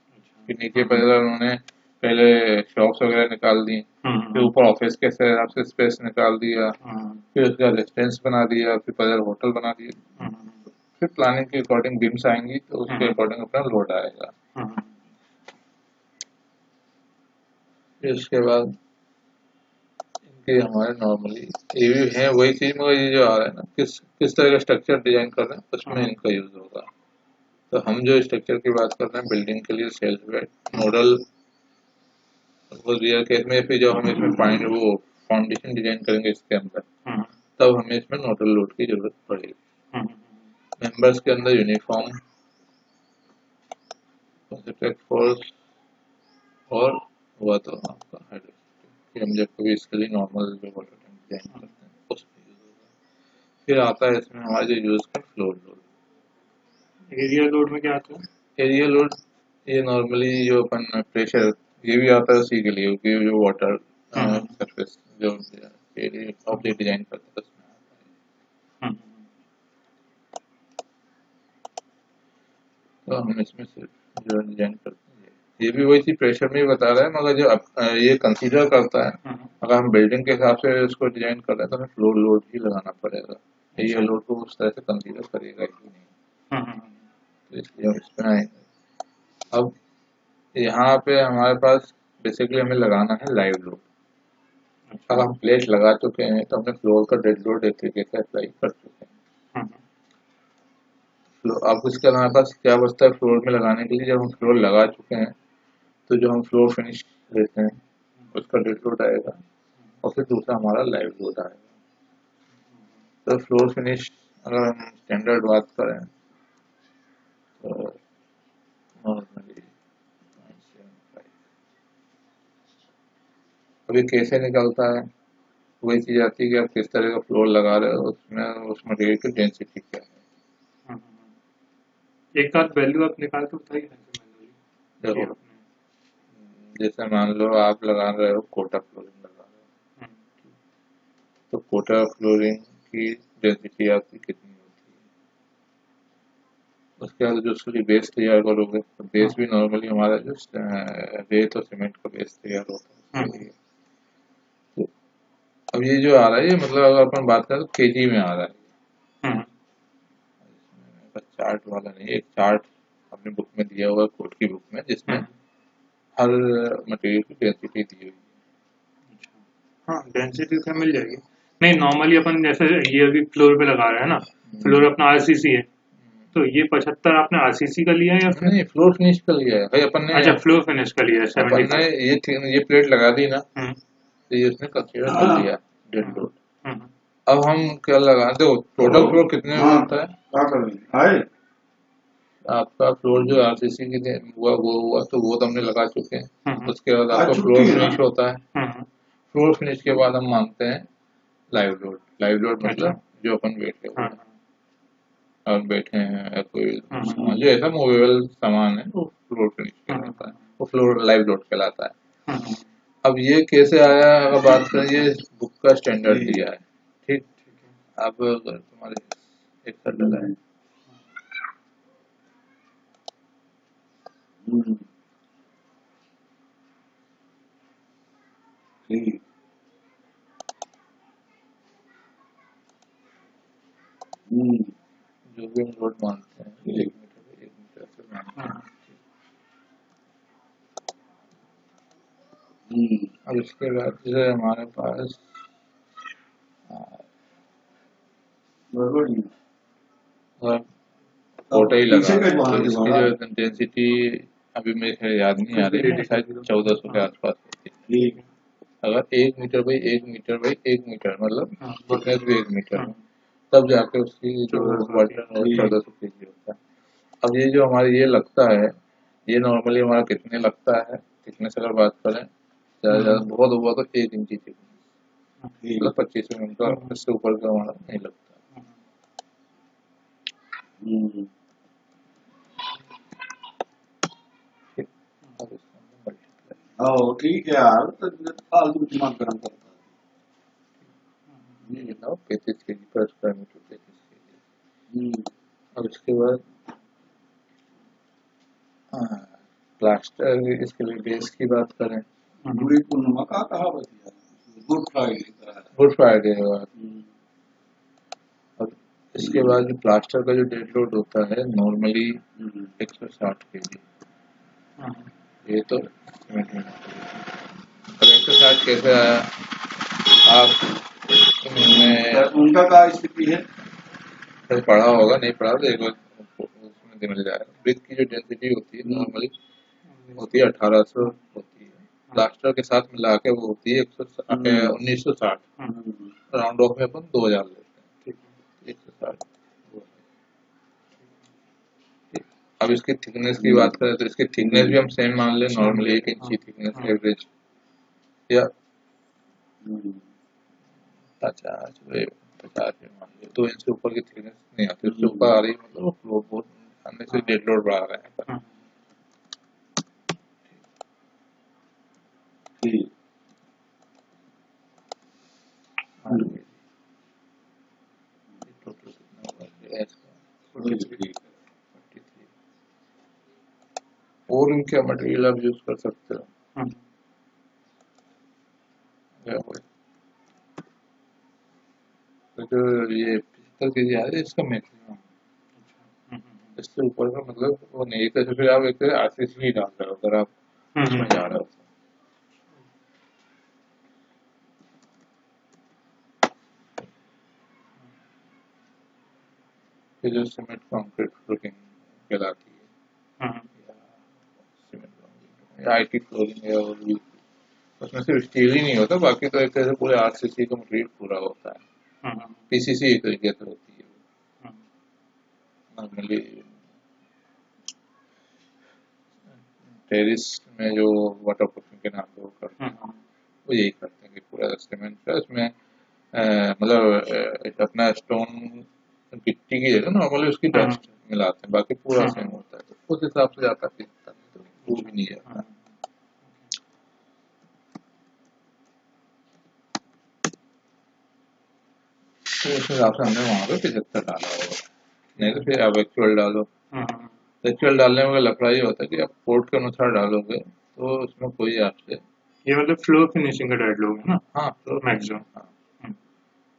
अच्छा, कि नीचे पहले उन्होंने पहले शॉप्स वगैरह निकाल दी, हम्म, फिर ऊपर ऑफिस के हिसाब से स्पेस निकाल दिया, हम्म, फिर उसका रेसिडेंस बना दिया, फिर पहले होटल बना दिया। हम्म, फिर प्लानिंग के अकॉर्डिंग बिम्स आएंगी तो उसके हम्म, अकॉर्डिंग अपना लोड आएगा। हम्म, फिर उसके बाद इनके हमारे नॉर्मली ये भी है वही चीज, मगर ये जो आ रहा है ना किस किस तरह का स्ट्रक्चर डिजाइन कर रहे हैं उसमें हम्म, इनका यूज होगा। तो हम जो स्ट्रक्चर की बात कर रहे हैं बिल्डिंग के लिए सेल्फ बेड मॉडल, वो रियल केस में फिर जब हम इसमें फाइंड वो फाउंडेशन डिजाइन करेंगे इसके अंदर हम्म, तब हमें इसमें नोडल लोड की जरूरत पड़ेगी। हम्म, मेंबर्स के अंदर यूनिफॉर्म कॉन्ट्रैक्ट फोर्स और हुआ तो आपका हाइड्रोस्टेटिक, हम जब कभी इसके लिए नॉर्मल जो वाटर टैंक डिजाइन करते हैं उसमें यूज होगा। फिर आता है इसमें हमारा जो यूज का फ्लोर लोड। एरिया लोड में क्या आता है? एरिया लोड ये नॉर्मली जो अपन प्रेशर, ये भी आता है उसी के लिए क्योंकि जो वाटर हम्म, सरफेस जो एरिया ऑब्जेक्ट डिजाइन करते हैं उसमें आता है। हम्म, तो हम इसमें सिर्फ जो डिजाइन करते हैं ये भी वही चीज प्रेशर में ही बता रहा है, मगर जो ये कंसीडर करता है हम्म, अगर हम बिल्डिंग के हिसाब से उसको डिजाइन कर रहे हैं तो हमें फ्लोर लोड ही लगाना पड़ेगा, अच्छा, एरिया लोड को उस तरह से कंसीडर करेगा ही नहीं। हम्म, तो इसलिए हम इसमें आएंगे। अब यहाँ पे हमारे पास बेसिकली हमें लगाना है लाइव लोड। अच्छा, अगर हम प्लेट लगा चुके हैं तो हमने फ्लोर का डेड लोड एक तरीके से अप्लाई कर चुके हैं। हम्म, अब उसके हमारे पास क्या बचता है फ्लोर में लगाने के लिए, जब हम फ्लोर लगा चुके हैं तो जो हम फ्लोर फिनिश देते हैं उसका डेड लोड आएगा और फिर दूसरा हमारा लाइव लोड आएगा। तो फ्लोर फिनिश अगर हम स्टैंडर्ड बात करें तो नॉर्मली 0.75, अभी कैसे निकलता है, वही चीज आती है कि आप किस तरह का फ्लोर लगा रहे हो, उसमें उस मटेरियल की डेंसिटी क्या है। हाँ, एक आध वैल्यू आप निकाल के बताइए ना मैनुअली ये देखो, आपने। जैसे मान लो आप लगा रहे हो कोटा फ्लोरिंग लगा रहे हो, हम्म, तो कोटा फ्लोरिंग की डेंसिटी आपकी कितनी होती है। उसके बाद जो उसके लिए बेस तैयार करोगे, तो बेस हाँ, भी नॉर्मली हमारा जो रेत और सीमेंट का बेस तैयार होता है उसके हाँ, लिए। तो अब ये जो आ रहा है, ये मतलब अगर अपन बात करें तो केजी में आ रहा है, हाँ, बस चार्ट वाला नहीं, एक चार्ट अपनी बुक में दिया हुआ है, कोड की बुक में, जिसमें हाँ, हर मटेरियल की डेंसिटी दी हुई है। हाँ, डेंसिटी तो मिल जाएगी। नहीं, नॉर्मली अपन जैसे ये अभी फ्लोर पे लगा रहे हैं ना, फ्लोर अपना आरसीसी है, तो ये 75 आपने आरसीसी का लिया है या फिर? नहीं, फ्लोर फिनिश का लिया है भाई अपन ने। अच्छा, फ्लोर फिनिश का लिया है अपन ने 75। ये प्लेट लगा दी ना, हम्म, तो ये उसने कंसीडर कर लिया डेड हम्म, लोड। हम्म, अब हम क्या लगा दो, टोटल फ्लोर कितने में बनता है। क्या कर रही है? आपका फ्लोर जो आरसीसी की हुआ तो वो तो हमने लगा चुके हैं। हम्म, उसके बाद आज आपका छुट्टी फ्लोर है ना? फिनिश होता है। हम्म, फ्लोर फिनिश के बाद हम मानते हैं लाइव लोड। लाइव लोड अच्छा, मतलब जो अपन बैठे हुए हाँ, हैं, और बैठे हैं या कोई हाँ, सामान जो ऐसा मूवेबल सामान है, वो फ्लोर फिनिश हाँ, कहलाता है, वो फ्लोर लाइव लोड कहलाता है। हाँ, अब ये कैसे आया, अगर बात करें, ये बुक का स्टैंडर्ड ठीक दिया है, ठीक। ठीक है। अब अगर तुम्हारे एक सर्कल है, हम्म, ठीक। जो भी हम लोड मानते हैं 1 मीटर से मानते हैं। हाँ, अब इसके बाद जैसे हमारे पास गड़बड़ी अगर कोटा ही लगा पीछे का रहे हैं, तो बाहर इसकी दीवार जो डेंसिटी अभी मेरे ख्याल याद नहीं कुछ आ भी रही है, रेडी कर शायद दो। 1400 के हाँ, आसपास होती है। ठीक। अगर 1 metre by 1 metre by 1 metre मतलब हाँ, थिकनेस भी 1 मीटर हाँ, है, तब जाके उसकी जो 1400 आती है। वर्टन और ठीक। 1400 केजी होता है। अब ये जो हमारे ये लगता है, ये नॉर्मली हमारा कितने लगता है, थिकनेस अगर बात करें, ज़्यादा से ज़्यादा बहुत हुआ तो 1 इंची थिकनेस, ठीक। मतलब 25 mm का, इससे ऊपर का हमारा नहीं लगता। ठीक। अब इसका हमने multiply ठीक है यार, तो फालतू दिमाग गरम करता ये बताओ 35 केजी पर स्क्वायर मीटर, 35 केजी। है। अब इसके बाद प्लास्टर, इसके लिए बेस की बात करें, बुरी पूर्णिमा का कहावत है, गुड फ्राइडे का है। गुड फ्राइडे है। अब इसके बाद जो प्लास्टर का जो डेड लोड होता है नॉर्मली 160 केजी। ये तो सीमेंट में, अब 160 कैसे आया, आप उनका क्या स्थिति है? पढ़ा होगा, नहीं पढ़ा तो एक बार उसमें मिल जाएगा। ब्रिक की जो डेंसिटी होती है नॉर्मली होती है 1800 होती है, प्लास्टर के साथ मिला के वो होती है 1960। राउंड ऑफ में अपन 2000 लेते हैं, ठीक है, 160। अब इसकी थिकनेस की बात करें तो इसकी थिकनेस भी हम सेम मान लें, नॉर्मली 1 इंची थिकनेस एवरेज, या 50 50 मान लो, 2 इंच से ऊपर की थिकनेस नहीं आती, उससे ऊपर आ रही है मतलब वो फ्लोर बहुत अंदर से डेड लोड बढ़ा रहे हैं अपन। ठीक। टोटल कितना हुआ इसका, 43। और क्या मटेरियल आप यूज कर सकते हो, क्या हुआ? तो जो ये 75 केजी आ रहा है इसका मैक्सिमम, इससे ऊपर का मतलब वो नहीं, तो फिर आप एक आरसीसी ही डाल रहे हो अगर आप इसमें जा रहे हो। ये जो सीमेंट कंक्रीट फ्लोरिंग कहलाती है, या सीमेंट कंक्रीट या आईटी फ्लोरिंग है, और भी उसमें सिर्फ स्टील ही नहीं होता, बाकी तो एक तरह से पूरे आरसीसी का मटेरियल पूरा होता है। पीसीसी एक तरीके से होती है नॉर्मली। टेरिस में जो वाटर प्रूफिंग के नाम पे वो करते हैं, वो यही करते हैं कि पूरा सीमेंट का इसमें मतलब अपना स्टोन गिट्टी की जगह नॉर्मली उसकी हाँ डस्ट मिलाते हैं, बाकी पूरा हाँ सेम होता है, तो उस हिसाब से जाता है, तो वो भी नहीं जाता। हाँ। तो उस हिसाब से हमने वहाँ पे 75 डाला होगा, नहीं तो फिर आप एक्चुअल डालो। हाँ हाँ। एक्चुअल डालने में लफड़ा ये होता है कि आप कोड के अनुसार डालोगे तो उसमें कोई आपसे ये मतलब फ्लोर फिनिशिंग का डाइट लोगे ना हाँ तो मैक्सिमम। हाँ,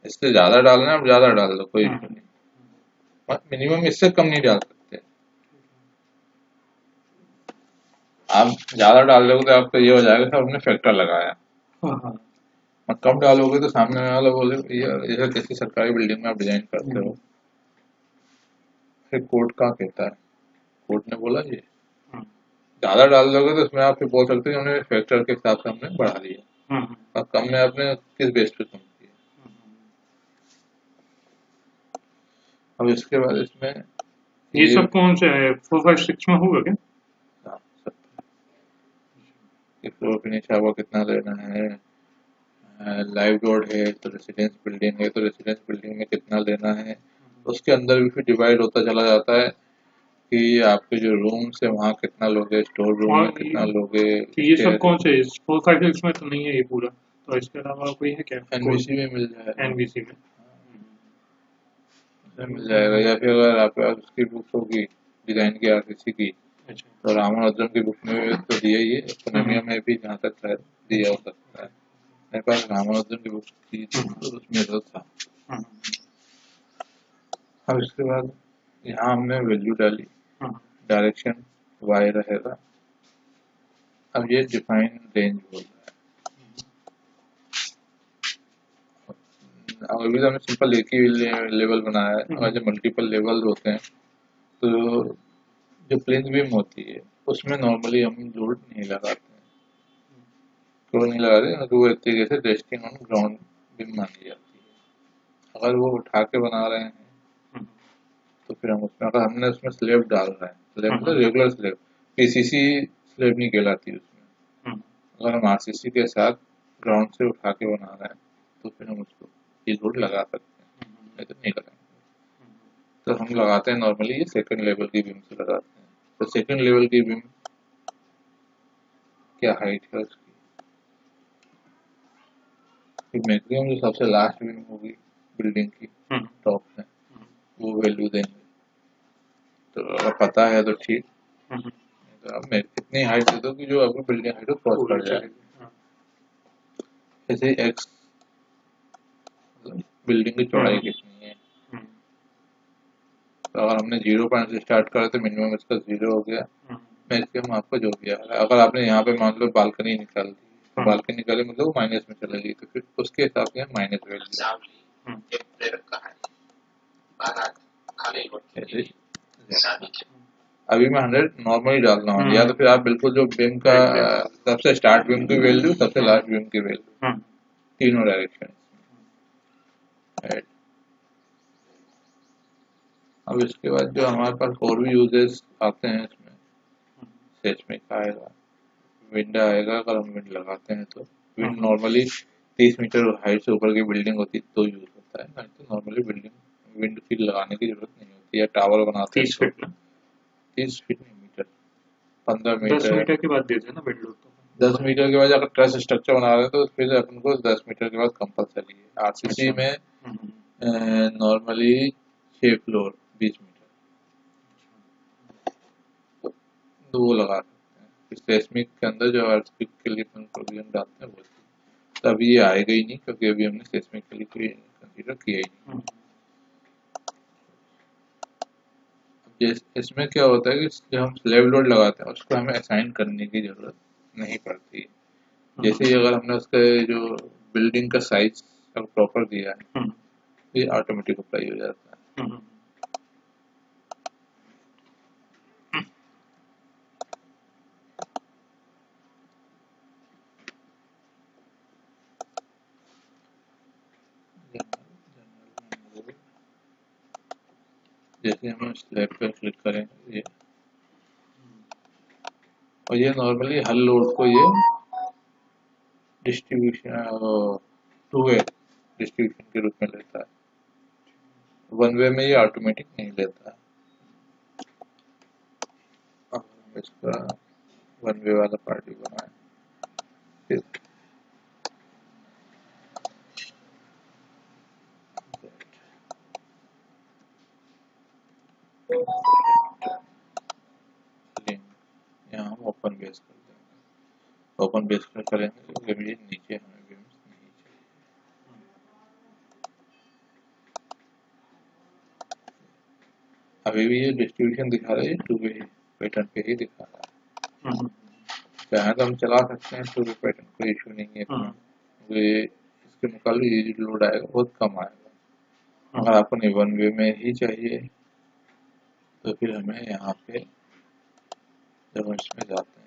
इससे ज्यादा डालना है आप ज्यादा डाल दो, कोई इशू हाँ नहीं, मिनिमम इससे कम नहीं डाल सकते। आप ज्यादा डाल दोगे तो आपको ये हो जाएगा कि आपने फैक्टर लगाया, हाँ हाँ। और कम डालोगे तो सामने वाला बोले ये किसी सरकारी बिल्डिंग में आप डिजाइन करते हो, फिर कोर्ट कहाँ कहता है, कोर्ट ने बोला ये हाँ ज्यादा डाल दोगे तो उसमें आप फिर बोल सकते हो कि हमने फैक्टर के हिसाब से हमने बढ़ा दिया, हाँ। और कम में आपने किस बेस पे कम किया। अब इसके बाद इसमें ये सब कौन से है 4 5 6 में होगा क्या? हाँ, सब फ्लोर फिनिश आपको कितना लेना है, लाइव लोड है तो रेसिडेंस बिल्डिंग है तो रेसिडेंस बिल्डिंग में कितना लेना है, उसके अंदर भी फिर डिवाइड होता चला जाता है कि आपके जो रूम्स है वहाँ कितना लोगे, स्टोर रूम में और कितना लोगे, तो ये सब कौन स्टेयर से 4 5 6 में तो नहीं है ये पूरा, तो इसके अलावा कोई है क्या कोर्स एनबीसी में मिल जाएगा, एनबीसी में? उसमें मिल जाएगा, या फिर अगर आपके पास उसकी बुक होगी डिजाइन की आरसीसी की, अच्छा। तो रामानुजम की बुक में तो दिया ही है, हम्म, इकोनॉमिया में भी जहाँ तक शायद दिया हो सकता है, मेरे पास रामानुजम की बुक थी तो उसमें तो था। हाँ अब इसके बाद यहाँ हमने वैल्यू डाली, हाँ डायरेक्शन वाई रहेगा, अब ये डिफाइन रेंज बोल रहा है, अब अभी तो हमने सिंपल एक ही लेवल बनाया है, और जो मल्टीपल लेवल होते हैं तो जो प्लेन बीम होती है उसमें नॉर्मली हम लोड नहीं लगाते हैं, क्यों नहीं लगाते क्योंकि वो एक तरीके से रेस्टिंग ऑन ग्राउंड बीम मानी जाती है, अगर वो उठा के बना रहे हैं तो फिर हम उसमें, अगर हमने उसमें स्लेब डाल रहे हैं, स्लेब मतलब रेगुलर स्लेब, पीसीसी स्लेब नहीं कहलाती उसमें, अगर हम आरसीसी के साथ ग्राउंड से उठा के बना रहे हैं तो फिर हम उसको ये लोड लगा सकते हैं, नहीं तो नहीं लगाएंगे। तो हम लगाते हैं नॉर्मली ये सेकंड लेवल की बीम से लगाते हैं, तो सेकंड लेवल की बीम क्या हाइट है उसकी, मैक्सिमम जो सबसे लास्ट बीम होगी बिल्डिंग की टॉप में वो वैल्यू देंगे, तो अगर पता है तो ठीक, तो अब मैं कितनी हाइट दे दो कि जो आपकी बिल्डिंग हाइट को क्रॉस कर जाए, जैसे एक्स बिल्डिंग की चौड़ाई कितनी है, तो अगर हमने 0 पॉइंट से स्टार्ट करा तो मिनिमम इसका 0 हो गया, मैक्सिमम आपका जो भी आ रहा है, अगर आपने यहाँ पे मान लो बालकनी निकाल दी, तो बालकनी निकाली मतलब माइनस में चलेगी, तो फिर उसके हिसाब से माइनस वैल्यू ऐसे। अभी मैं 100 नॉर्मली डाल रहा हूँ, या तो फिर आप बिल्कुल जो बीम का सबसे स्टार्ट बीम की वैल्यू सबसे लास्ट बीम की वैल्यू तीनों डायरेक्शन। अब इसके बाद जो हमारे पास और भी यूजेस आते हैं इसमें, सेस्मिक आएगा, विंड आएगा, अगर हम विंड लगाते हैं तो विंड नॉर्मली 30 मीटर हाइट से ऊपर की बिल्डिंग होती है तो यूज होता है, नहीं तो नॉर्मली बिल्डिंग विंड फील्ड लगाने की जरूरत नहीं होती, या टावर बनाते हैं 30 फीट 30 फीट नहीं मीटर, 15 10 मीटर, मीटर के बाद देते हैं ना बेड लोग तो 10 मीटर के बाद अगर ट्रस स्ट्रक्चर बना रहे हैं तो फिर अपन को 10 मीटर के बाद कंपलसरी है। आरसीसी में नॉर्मली 6 फ्लोर 20 मीटर तो वो लगा सकते हैं, सेस्मिक के अंदर जो अर्थक्वेक के लिए अपन प्रोविजन डालते हैं वो, तो अभी ये आएगा ही नहीं क्योंकि अभी हमने सेस्मिक के लिए कोई कंसीडर किया ही नहीं। इसमें क्या होता है कि जब हम स्लैब लोड लगाते हैं उसको हमें असाइन करने की जरूरत नहीं पड़ती, जैसे ही अगर हमने उसका जो बिल्डिंग का साइज अगर प्रॉपर दिया है ये ऑटोमेटिक अप्लाई हो जाता है। जैसे हम स्लैब पर क्लिक करें ये, और ये नॉर्मली हर लोड को ये डिस्ट्रीब्यूशन 2 वे डिस्ट्रीब्यूशन के रूप में लेता है, 1 वे में ये ऑटोमेटिक नहीं लेता है। अब हम इसका 1 वे वाला पार्ट भी बनाए, फिर यहाँ हम ओपन बेस कर देंगे, ओपन बेस कर करेंगे क्योंकि ये नीचे हमें बीम्स नहीं चाहिए। अभी भी ये डिस्ट्रीब्यूशन दिखा रहा है, 2 वे पैटर्न पे ही दिखा रहा है। चाहे तो हम चला सकते हैं 2 वे पैटर्न, कोई इशू नहीं है इसमें, ये इसके मुकाबले ये जो लोड आएगा बहुत कम आएगा। अगर आपको 1 वे में ही चाहिए तो फिर हमें यहाँ पे जब हम इसमें जाते हैं,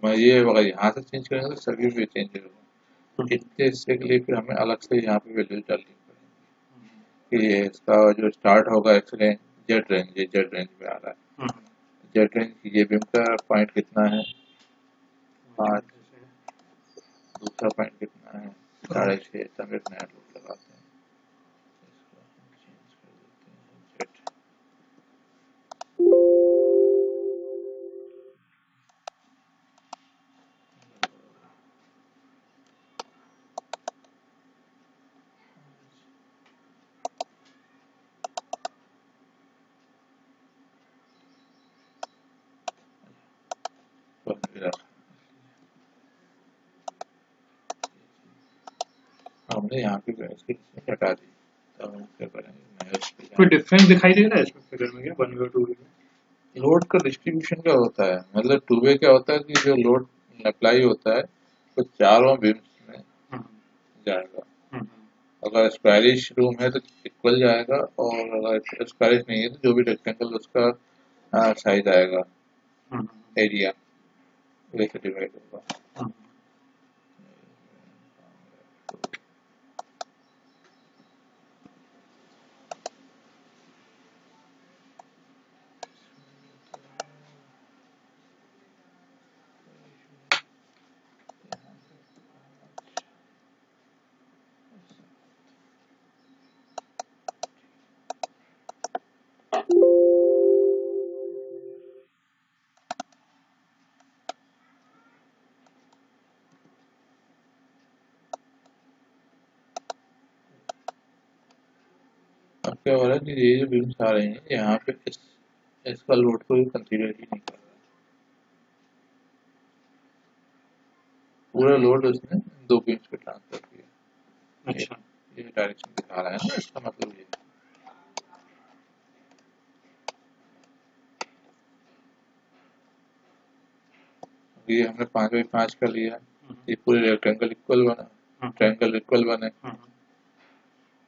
मैं ये अगर यहाँ से चेंज करेंगे तो सभी पे चेंज होगा। इतने हिस्से के लिए फिर हमें अलग से यहाँ पे वैल्यू डालनी पड़ेगी कि ये इसका जो स्टार्ट होगा एक्स रेंज जेड रेंज, ये जेड रेंज में आ रहा है, जेड रेंज की ये बीम का पॉइंट कितना है 5, दूसरा पॉइंट कितना है 6.5, तब एक नया लूप लगाते हैं, इसको हम चेंज कर देते हैं जेड। हमने यहाँ पे इसकी हटा दी, तब हम क्या करेंगे नया इस पे कोई डिफरेंस दिखाई दे रहा है इसमें फिगर में क्या 1 वे और 2 वे में? लोड का डिस्ट्रीब्यूशन क्या होता है, मतलब 2 वे क्या होता है कि जो लोड अप्लाई होता है वो चारों बीम्स में जाएगा। अगर स्क्वायरिश रूम है तो इक्वल जाएगा, और अगर स्क्वायरिश नहीं है तो जो भी रेक्टेंगल उसका साइज आएगा, एरिया वैसे डिवाइड होगा। अब क्या हो रहा है कि ये जो बीम्स आ रही हैं यहाँ पे इसका लोड को कंसीडर ही नहीं कर रहा, पूरा लोड उसने 2 बीम्स पे ट्रांसफर किया। अच्छा, ये डायरेक्शन दिखा रहा है ना, इसका मतलब ये हमने 5x5 का लिया, ये पूरे रेक्टेंगल इक्वल बना, ट्रायंगल इक्वल बने।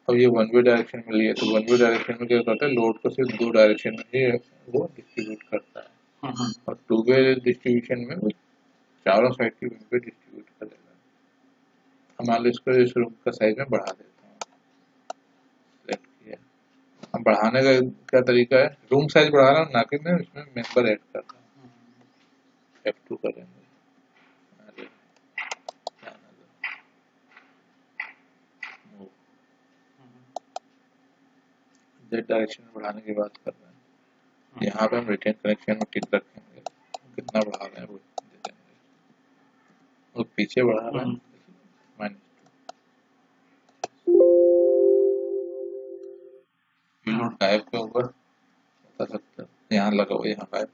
अब ये 1 वे डायरेक्शन में लिया, तो 1 वे डायरेक्शन में क्या करता है, लोड को सिर्फ 2 डायरेक्शन में ही वो डिस्ट्रीब्यूट करता है, और 2 वे डिस्ट्रीब्यूशन में वो चारों साइड की बीम पे डिस्ट्रीब्यूट कर देगा। अब मान लो इसको इस रूम का साइज में बढ़ा देता हूँ, सेलेक्ट किया। अब बढ़ाने का क्या तरीका है, रूम साइज बढ़ा रहा हूँ ना कि मैं इसमें मेंबर ऐड कर रहा हूँ, F2 करेंगे, जेड डायरेक्शन में बढ़ाने की बात कर रहे हैं। यहाँ पे हम रिटेन कनेक्शन में टिक रखेंगे, कितना बढ़ा रहे हैं वो दे देंगे, वो पीछे बढ़ा रहे हैं -2, लोड गायब क्यों हुआ बता सकते हैं, यहाँ लगा हुआ, यहाँ गायब,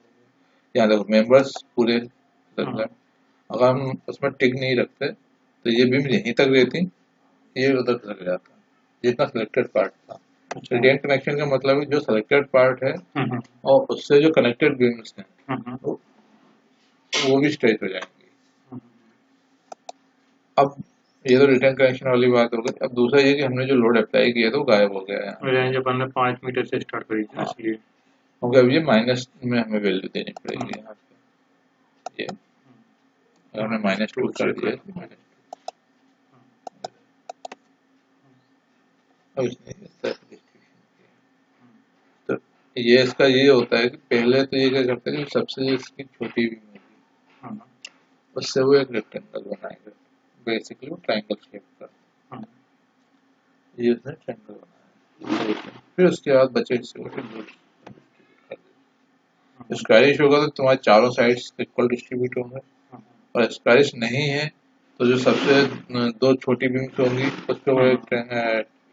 यहाँ देखो मेंबर्स पूरे लग रहे हैं। अगर हम उसमें टिक नहीं रखते तो ये बीम यहीं तक रहती, ये उधर तक जाता जितना सिलेक्टेड पार्ट था। रिटेन कनेक्शन का मतलब है जो सिलेक्टेड पार्ट है और उससे जो कनेक्टेड बीम्स हैं वो भी स्ट्रेच हो जाएंगी। अब ये तो रिटर्न कनेक्शन वाली बात हो गई। अब दूसरा ये कि हमने जो लोड अप्लाई किया तो गायब हो गया है, रेंज अपन ने 5 मीटर से स्टार्ट करी थी ना, इसलिए क्योंकि अब ये माइनस में हमें वैल्यू देनी पड़ेगी यहाँ पे। ये अगर हमने -2 कर दिया अब इसने इस तरह से डिस्ट्रीब्यूशन किया। तो ये इसका ये होता है कि पहले तो ये क्या करते हैं, सबसे इसकी छोटी बीम होगी उससे वो एक रेक्टेंगल बनाएगा। बेसिकली वो ट्रायंगल शेप का, हाँ, ये उसने ट्रायंगल बनाया। फिर उसके बाद बचे हिस्से को डिस्ट्रीब्यूट कर हाँ, दें। स्क्वायरिश होगा तो तुम्हारे चारों साइड्स इक्वल डिस्ट्रीब्यूट होंगे, हाँ, और स्क्वायरिश नहीं है तो जो सबसे दो छोटी बीम्स होंगी उस पर वो हाँ, एक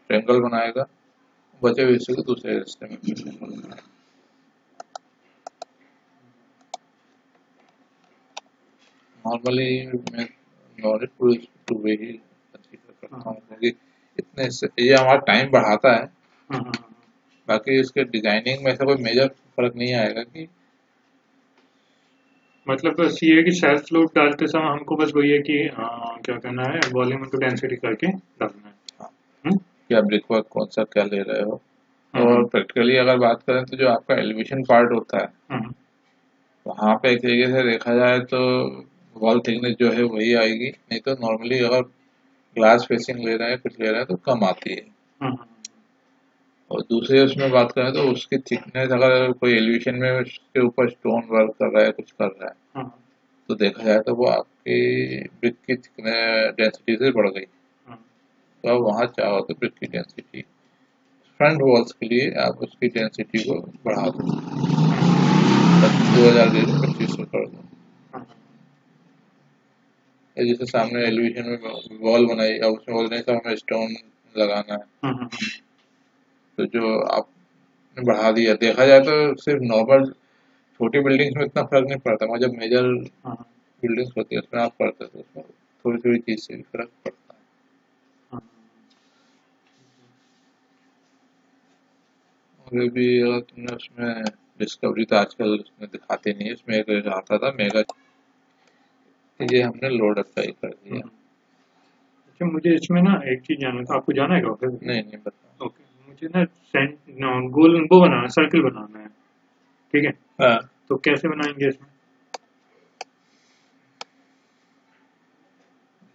ट्रायंगल बनाएगा, बचे हुए हिस्से को दूसरे हिस्से में triangle बनाएगा। नॉर्मली मैं नॉलेज पूरी टू वे ही कंसीडर करता हाँ, हूँ, क्योंकि इतने से ये हमारा टाइम बढ़ाता है। हाँ, हाँ, बाकी इसके डिजाइनिंग में ऐसा कोई मेजर फर्क नहीं आएगा कि मतलब बस ये है कि शेल्फ लोड डालते समय हमको बस वही है कि क्या करना है, वॉल्यूम इनटू डेंसिटी करके डालना है। हाँ, हम्म, क्या ब्रिकवर्क कौन सा क्या ले रहे हो। और हम्म, प्रैक्टिकली अगर बात करें तो जो आपका एलिवेशन पार्ट होता है हम्म, वहाँ पे एक तरीके से देखा जाए तो वॉल थिकनेस जो है वही आएगी, नहीं तो नॉर्मली अगर ग्लास फेसिंग ले रहे हैं कुछ ले रहे हैं तो कम आती है। हम्म, और दूसरे उसमें बात करें तो उसकी थिकनेस अगर कोई एलिवेशन में उसके ऊपर स्टोन वर्क कर रहा है कुछ कर रहा है हम्म, तो देखा जाए तो वो आपकी ब्रिक की थिकनेस डेंसिटी से बढ़ गई। हम्म, तो आप वहाँ चाहो तो ब्रिक की डेंसिटी फ्रंट वॉल्स के लिए आप उसकी डेंसिटी को बढ़ा दो, 2000 दे दो, 2500 कर दो। हम्म, या जैसे सामने एलिवेशन में वॉल बनाई, अब उसमें बोल रहे हैं हमें स्टोन लगाना है हम्म, तो जो आपने बढ़ा दिया, देखा जाए तो सिर्फ नॉर्मल छोटी बिल्डिंग्स में इतना फर्क नहीं पड़ता, मगर जब मेजर हम्म, बिल्डिंग्स होती है उसमें आप करते हो तो उसमें थोड़ी थोड़ी चीज से भी फर्क पड़ता है। हम्म, और ये भी अगर तुमने उसमें डिस्कवरी तो आजकल उसमें दिखाते नहीं है, उसमें एक आता था मेगा, ये हमने लोड अप्लाई कर दिया। हम्म। अच्छा, मुझे इसमें ना एक चीज जानना था, आपको जाना है क्या ऑफिस? नहीं नहीं बता। ओके, मुझे ना गोल वो बनाना है, सर्किल बनाना है। ठीक है, हाँ, तो कैसे बनाएंगे इसमें?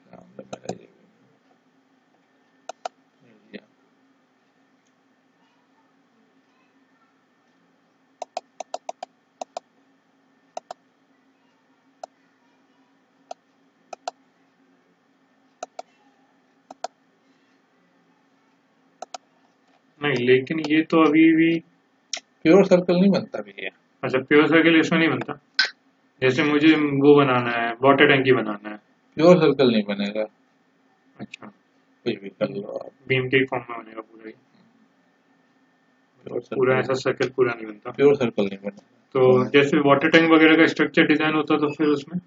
तो मैंने ये लिया। नहीं, लेकिन ये तो अभी भी। प्योर सर्कल नहीं बनता भी है। अच्छा, प्योर सर्किल इसमें नहीं बनता। जैसे मुझे वो बनाना है, वाटर टैंकी बनाना है। प्योर सर्कल नहीं बनेगा, अच्छा, कुछ भी कर लो आप, बीम के फॉर्म में बनेगा पूरा ही। प्योर मतलब पूरा सर्कल, ऐसा सर्किल पूरा नहीं बनता। प्योर सर्कल नहीं बनेगा। तो जैसे वाटर टैंक वगैरह का स्ट्रक्चर डिजाइन होता तो फिर उसमें।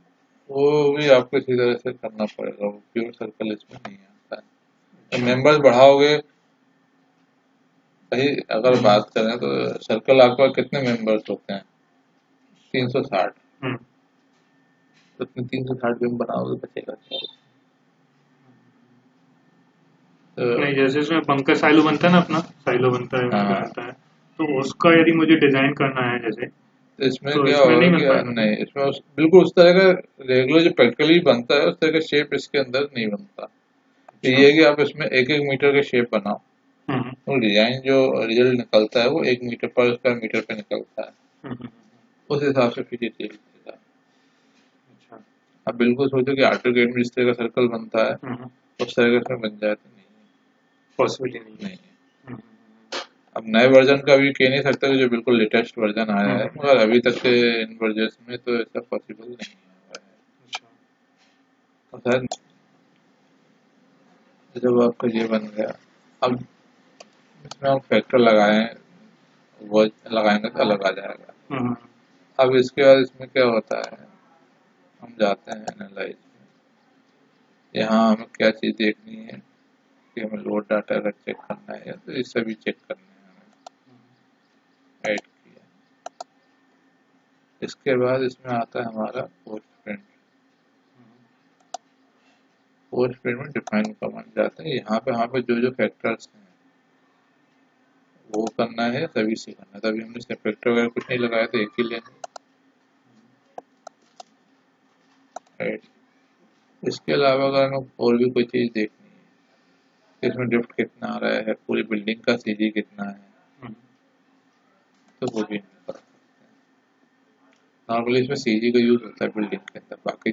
वो भी आपको इसी तरह से करना पड़ेगा, वो प्योर सर्कल इसमें नहीं आता है। मेंबर्स बढ़ाओगे, सही अगर बात करें तो सर्कल आपके पास कितने मेंबर्स होते हैं, 360, हम्म, तो 360 बीम बनाओगे बचेगा क्या? नहीं, तो जैसे इसमें बंकर साइलो बनता है ना, अपना साइलो बनता है, वैसे हाँ, बनता है। तो उसका यदि मुझे डिजाइन करना है जैसे, तो इसमें तो क्या इसमें होगा नहीं कि बन पाएगा क्या? नहीं, इसमें बिल्कुल उस तरह का रेगुलर जो प्रैक्टिकली बनता है उस तरह का शेप इसके अंदर नहीं बनता। तो अच्छा। ये है कि आप इसमें एक एक मीटर का शेप बनाओ, हम्म, तो डिजाइन जो रिजल्ट निकलता है वो 1 मीटर पर स्क्वायर मीटर पे निकलता है, हम्म, उस हिसाब से फिर ये चीज दिखेगा। अच्छा। आप बिल्कुल सोचो कि आर्टर गेट में जिस तरह का सर्कल बनता है हम्म, उस तरह का इसमें बन जाए तो नहीं है। पॉसिबिलिटी नहीं है। नहीं है। हम्म, अब नए वर्जन का भी कह नहीं सकते जो बिल्कुल लेटेस्ट वर्जन आया है, हम्म, मगर अभी तक के इन वर्जन में तो ऐसा पॉसिबल नहीं है। अच्छा। और शायद जब आपका ये बन गया, अब इसमें हम फैक्टर लगाए, वो लगाएंगे तो अलग आ जाएगा। हम्म, अब इसके बाद इसमें क्या होता है, हम जाते हैं एनालाइज में, यहाँ हमें क्या चीज़ देखनी है कि हमें लोड डाटा अगर चेक करना है या तो ये सभी चेक करने हैं, हमें ऐड किया। इसके बाद इसमें आता है हमारा पोस्ट प्रिंट। पोस्ट प्रिंट में डिफाइन कमांड जाते हैं, यहाँ पे जो जो फैक्टर्स हैं वो करना है, सभी से करना है। तभी हमने इसमें फैक्टर वगैरह कुछ नहीं लगाया तो एक ही लेना है। इसके अलावा अगर हमें और भी कोई चीज़ देखनी है कि इसमें ड्रिफ्ट कितना आ रहा है, पूरी बिल्डिंग का सीजी कितना है, हम्म, तो वो भी हम कर सकते हैं। नॉर्मली इसमें सीजी का यूज होता है बिल्डिंग के अंदर, बाकी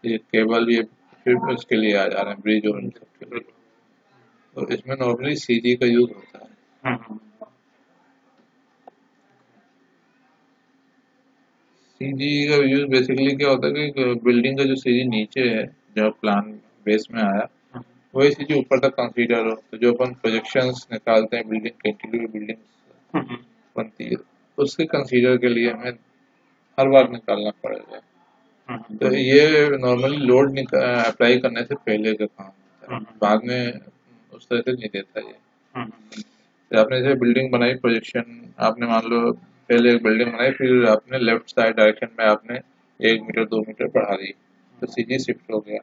ये केबल भी फिर उसके लिए आ जा रहे हैं, ब्रिज और इन सब के लिए। तो इसमें नॉर्मली सीजी का यूज होता है। सीजी का यूज बेसिकली क्या होता है कि बिल्डिंग का जो सीजी नीचे है, जो प्लान बेस में आया, वही सीजी ऊपर तक कंसीडर हो। तो जो अपन प्रोजेक्शंस निकालते हैं बिल्डिंग, कैंटिलीवर बिल्डिंग बनती है, उसके कंसीडर के लिए हमें हर बार निकालना पड़ेगा। तो ये नॉर्मली लोड अप्लाई करने से पहले का काम होता है, बाद में उस तरह से नहीं देता ये। तो आपने जैसे बिल्डिंग बनाई, प्रोजेक्शन आपने मान लो पहले एक बिल्डिंग बनाई, फिर आपने लेफ्ट साइड डायरेक्शन में आपने 1 मीटर 2 मीटर बढ़ा दी, तो सीजी शिफ्ट हो गया।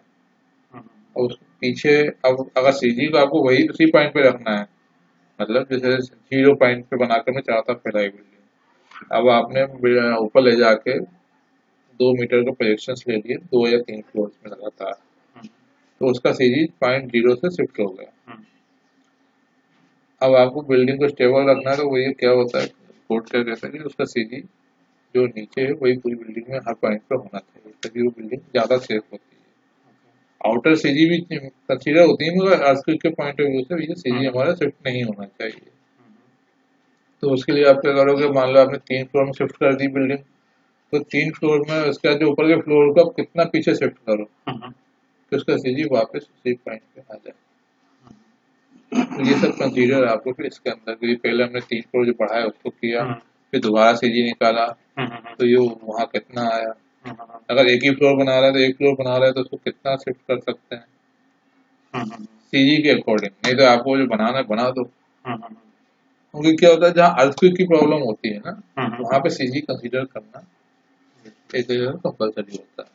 और उस पीछे अब अगर सीजी को आपको वही उसी पॉइंट पे रखना है, मतलब जैसे 0 पॉइंट पे बनाकर मैं चाहता फैलाई बिल्डिंग, अब आपने ऊपर ले जाके 2 मीटर का प्रोजेक्शन ले लिए 2 या 3 फ्लोर में लगातार, तो उसका सीजी .0 से शिफ्ट हो गया। अब आपको बिल्डिंग को स्टेबल रखना है, तो वो ये क्या होता है, कोड क्या कहता है कि उसका सीजी जो नीचे है वही पूरी बिल्डिंग में हर पॉइंट पे होना चाहिए, तभी वो बिल्डिंग ज्यादा सेफ होती है। आउटर सीजी भी कंसीडर होती है, मगर अर्थक्वेक के पॉइंट ऑफ व्यू से ये सीजी हमारा शिफ्ट नहीं होना चाहिए। तो उसके लिए आप क्या करोगे, मान लो आपने 3 फ्लोर में शिफ्ट कर दी बिल्डिंग, तो 3 फ्लोर में उसका जो ऊपर के फ्लोर को आप कितना पीछे शिफ्ट करो तो उसका सीजी वापस उसी पॉइंट पे आ जाए। तो ये सब कंसीडर आपको फिर इसके अंदर, क्योंकि पहले हमने 3 फ्लोर जो बढ़ाया उसको किया, फिर दोबारा सीजी निकाला, तो ये वहाँ कितना आया। अगर एक ही फ्लोर बना रहा है तो एक फ्लोर बना रहा है तो उसको कितना शिफ्ट कर सकते हैं सीजी के अकॉर्डिंग, नहीं तो आपको जो बनाना है बना दो। क्योंकि क्या होता है, जहाँ अर्थक्वेक की प्रॉब्लम होती है ना, वहाँ पे सीजी कंसीडर करना एक जगह कंपलसरी होता है।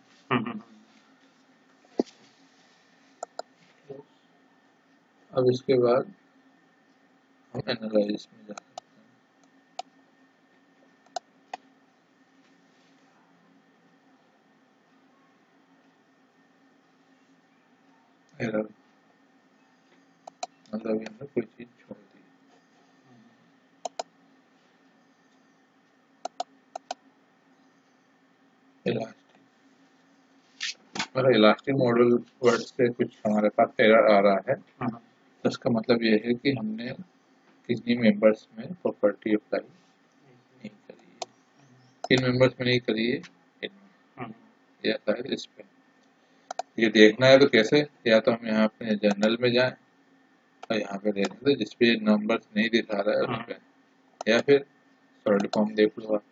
अब इसके बाद हम एनालिसिस में जाते हैं। एरर मतलब ये हमने कोई चीज छोड़ दी। इलास्टिक, अगर इलास्टिक मॉडल वर्ड से कुछ हमारे पास एरर आ रहा है, तो इसका मतलब ये है कि हमने किसी मेंबर्स में प्रॉपर्टी अप्लाई नहीं करी है। किन मेंबर्स में नहीं करी है, इनमें, या शायद इस पे। ये देखना है तो कैसे, या तो हम यहाँ पे जर्नल में जाएं और यहाँ पे देख लेते जिसपे नंबर्स नहीं दिखा रहा है उस पे, या फिर सॉलिड फॉर्म देख लो आप।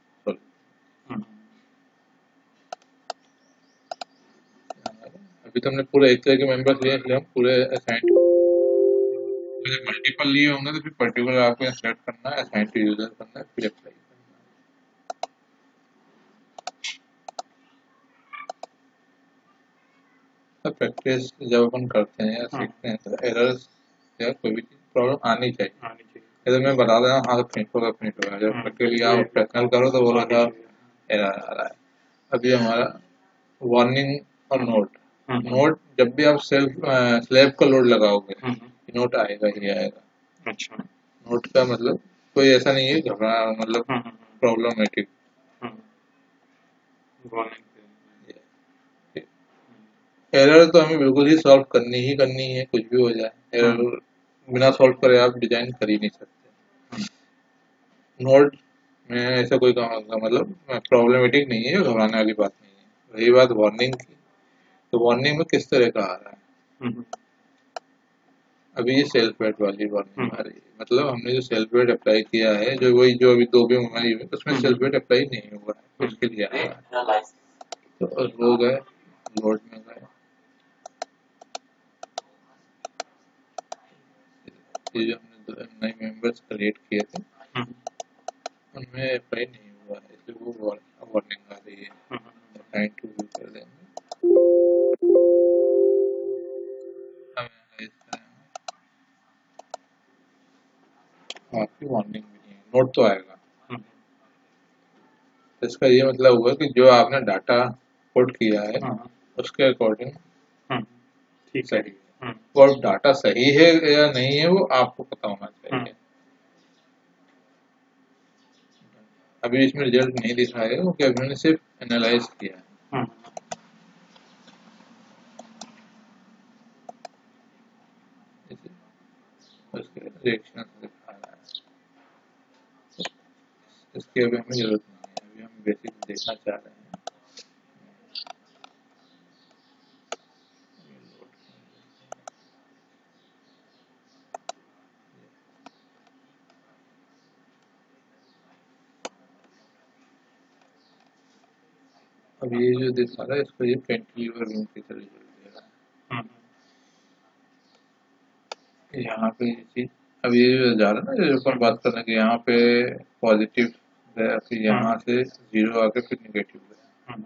अभी तो हमने पूरे एक तरह के मेंबर्स लिए, इसलिए हम पूरे असाइन, मल्टीपल लिए होंगे तो फिर पर्टिकुलर आपको सेलेक्ट करना है, असाइन टू यूजर करना है, फिर अप्लाई करना है। तो प्रैक्टिस जब अपन करते हैं या सीखते हैं तो एरर्स या कोई भी प्रॉब्लम आनी चाहिए। तो मैं बता देना, हाँ तो प्रिंट होगा प्रिंट होगा, जब प्रैक्टिकली आप प्रैक्टिकल करो तो बोला था एरर आ रहा है। अभी हमारा वार्निंग और नोट, नोट जब भी आप स्लैब का लोड लगाओगे नोट आएगा ही आएगा। अच्छा, नोट का मतलब कोई ऐसा नहीं है घबरा, मतलब प्रॉब्लमेटिक। एरर तो हमें बिल्कुल ही सॉल्व करनी है, कुछ भी हो जाए एरर बिना सॉल्व करे आप डिजाइन कर ही नहीं सकते। नोट में ऐसा कोई मतलब प्रॉब्लमेटिक नहीं है, घबराने वाली बात नहीं है। रही बात वार्निंग की, तो वार्निंग में किस तरह का आ रहा है। अभी ये सेल्फ वेट वाली वार्निंग आ रही है, मतलब हमने जो सेल्फ वेट अप्लाई किया है, जो वही जो अभी 2 भी मंगाई हुई, उसमें सेल्फ वेट अप्लाई नहीं हुआ है, तो उसके लिए आ रहा है। तो हो गए लोड में गए, ये जो हमने नए मेंबर्स क्रिएट किए थे उनमें अप्लाई नहीं हुआ है, इसलिए वो वार्निंग आ रही है। असाइन टू व्यू कर देंगे, अब एनालाइज करेंगे, आपकी वार्निंग भी नहीं है, नोट तो आएगा। तो इसका ये मतलब हुआ कि जो आपने डाटा पुट किया है उसके अकॉर्डिंग ठीक सही है, और डाटा सही है या नहीं है वो आपको पता होना चाहिए। अभी इसमें रिजल्ट नहीं दिखाएगा क्योंकि अभी मैंने सिर्फ एनालाइज किया है। रिएक्शन दिखा रहा है। इसकी अभी हमें जरूरत नहीं है, अभी हम बेसिक देखना चाह रहे हैं। अब ये जो दिखा रहा है इसको ये कैंटिलीवर बीम की तरह जोड़ देगा। यहाँ पे ये चीज अब ये जो जा रहा है ना, जो अपन बात कर रहे हैं कि यहाँ पे पॉजिटिव गया, फिर यहाँ से 0 आके फिर निगेटिव गया।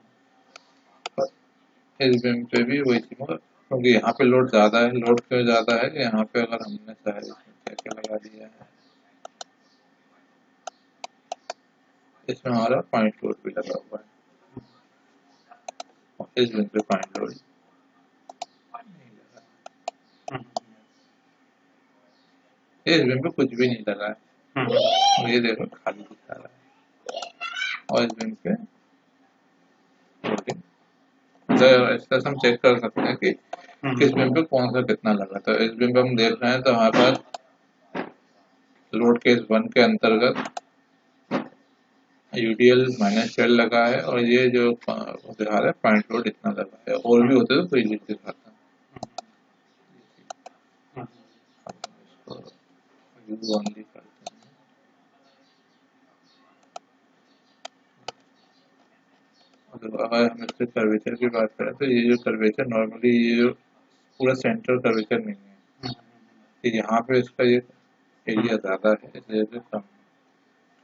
इस बीम पे भी वही चीज, मगर क्योंकि यहाँ पे लोड ज्यादा है। लोड क्यों ज्यादा है? यहाँ पे अगर हमने चाहे इसमें क्या लगा दिया है, इसमें हमारा पॉइंट लोड भी लगा हुआ है, और इस बीम पे पॉइंट लोड नहीं लगा। इस बीम पे कुछ भी नहीं लगा है, और ये देखो खाली दिखा रहा है। और इस बीम पे लोडिंग, तो हम चेक कर सकते हैं कि किस बीम पे कौन सा कितना लगा। तो इस बीम पे हम देख रहे हैं तो हमारे पास लोड केस 1 के अंतर्गत यूडीएल -12 लगा है, और ये जो दिखा रहा है पॉइंट लोड इतना लगा है। और भी होते तो कोई लिख दिखाता। इसको ओनली करते हैं। अगर हम इसके कर्वेचर की बात करें तो ये जो कर्वेचर नॉर्मली ये जो पूरा सेंटर कर्वेचर नहीं है, कि यहाँ पे इसका ये एरिया ज्यादा है, इसलिए कम है।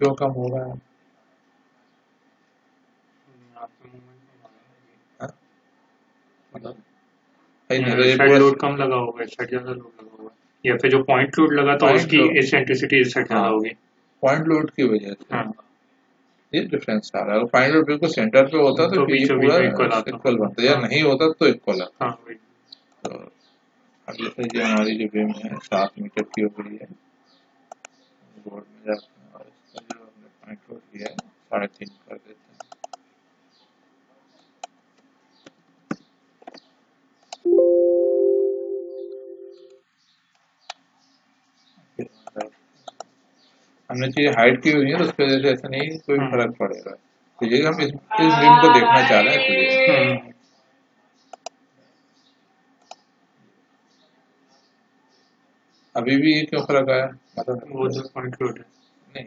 क्यों कम हो रहा है? साइड लोड कम लगा होगा, इस साइड ज्यादा लोड लगा होगा, या फिर जो पॉइंट लोड लगा तो उसकी एसेंट्रिसिटी इस साइड ज्यादा होगी। पॉइंट लोड की वजह से ये डिफरेंस आ रहा है। पॉइंट लोड बिल्कुल सेंटर पे होता तो ये पूरा इक्वल बनता, या नहीं होता तो इक्वल आता। तो अब जैसे ये हमारी जो बीम है 7 मीटर की हो गई है, बोर्ड में जाते हैं और इसका जो हमने पॉइंट लोड किया है 3.5 कर देते हैं। हमने चीजें हाइड की हुई है तो उसकी वजह से ऐसा नहीं कोई फर्क पड़ेगा। तो ये हम इस बीम को देखना चाह रहे हैं इसलिए। अभी भी ये क्यों फर्क आया? मतलब वो जो पॉइंट लोड है नहीं,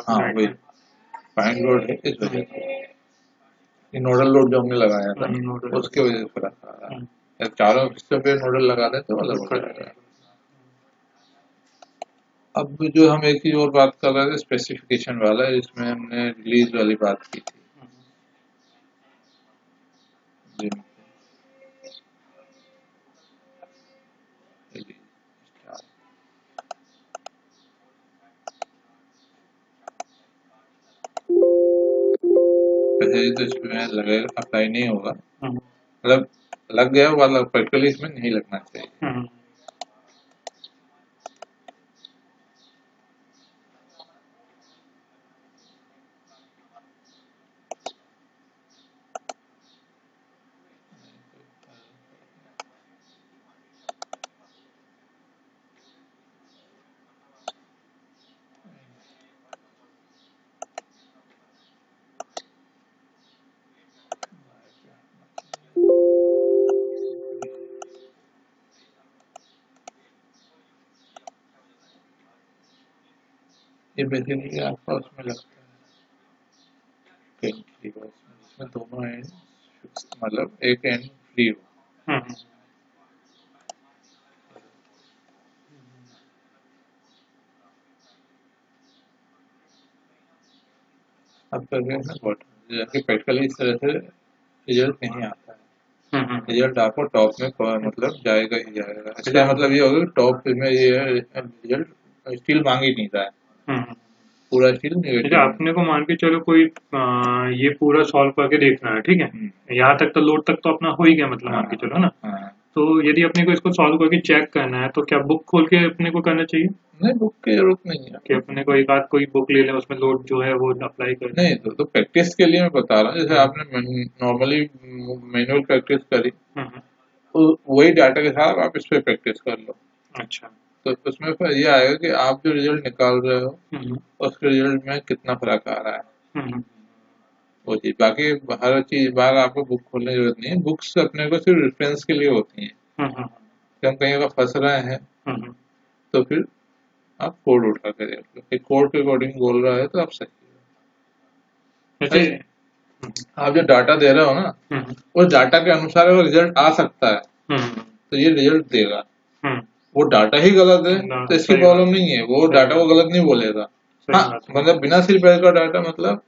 हाँ वही पॉइंट लोड है, इस वजह से नोडल लोड जो हमने लगाया था उसके वजह से फर्क आ रहा है। चारों हिस्सों पे नोडल लगा दे तो अलग हो जाएगा। अब जो हम एक चीज और बात कर रहे थे स्पेसिफिकेशन वाला, इसमें हमने रिलीज वाली बात की थी। तो इसमें लगेगा, अप्लाई नहीं होगा, मतलब लग गया वाला प्रैक्टिकली इसमें नहीं लगना चाहिए। ये बेसिकली आपका उसमें लगता है इसमें दोनों एंड मतलब एक एंड फ्री हो। अब करके जाके प्रैक्टिकली इस तरह से रिजल्ट नहीं आता है। रिजल्ट आपको टॉप में मतलब जाएगा ही जाएगा। इसका मतलब ये होगा कि टॉप में ये रिजल्ट स्टिल मांग ही नहीं रहा है, पूरा स्टिल नेगेटिव। अपने को मान के चलो कोई ये पूरा सॉल्व करके देखना है, ठीक है, यहाँ तक तो लोड तक तो अपना हो ही गया, मतलब मान के चलो ना। तो यदि अपने को इसको सॉल्व करके चेक करना है तो क्या बुक खोल के अपने को करना चाहिए? नहीं, बुक की जरूरत नहीं है कि अपने को एक आध कोई बुक ले लें, उसमें लोड जो है वो अप्लाई कर। नहीं, तो प्रैक्टिस के लिए मैं बता रहा हूँ। जैसे आपने नॉर्मली मैनुअल प्रैक्टिस करी, तो वही डाटा के साथ आप इस पे प्रैक्टिस कर लो। अच्छा, तो उसमें फिर ये आएगा कि आप जो रिजल्ट निकाल रहे हो हम्म, उसके रिजल्ट में कितना फर्क आ रहा है, हम्म, वो चीज। बाकी हर चीज बार आपको बुक खोलने की जरूरत नहीं है, बुक्स अपने को सिर्फ रेफरेंस के लिए होती हैं हम्म, कि हम कहीं अगर फंस रहे हैं हम्म, तो फिर आप कोड उठा के देख लो कि कोड के अकॉर्डिंग बोल रहा है तो आप सही हो। जैसे भाई, आप जो डाटा दे रहे हो ना हम्म, उस डाटा के अनुसार अगर रिजल्ट आ सकता है हम्म, तो ये रिजल्ट देगा। हम्म, वो डाटा ही गलत है ना तो इसकी सही बात प्रॉब्लम नहीं है, वो सही डाटा को बात गलत नहीं बोलेगा। सही हाँ, बात है। मतलब बिना सिर पैर का डाटा, मतलब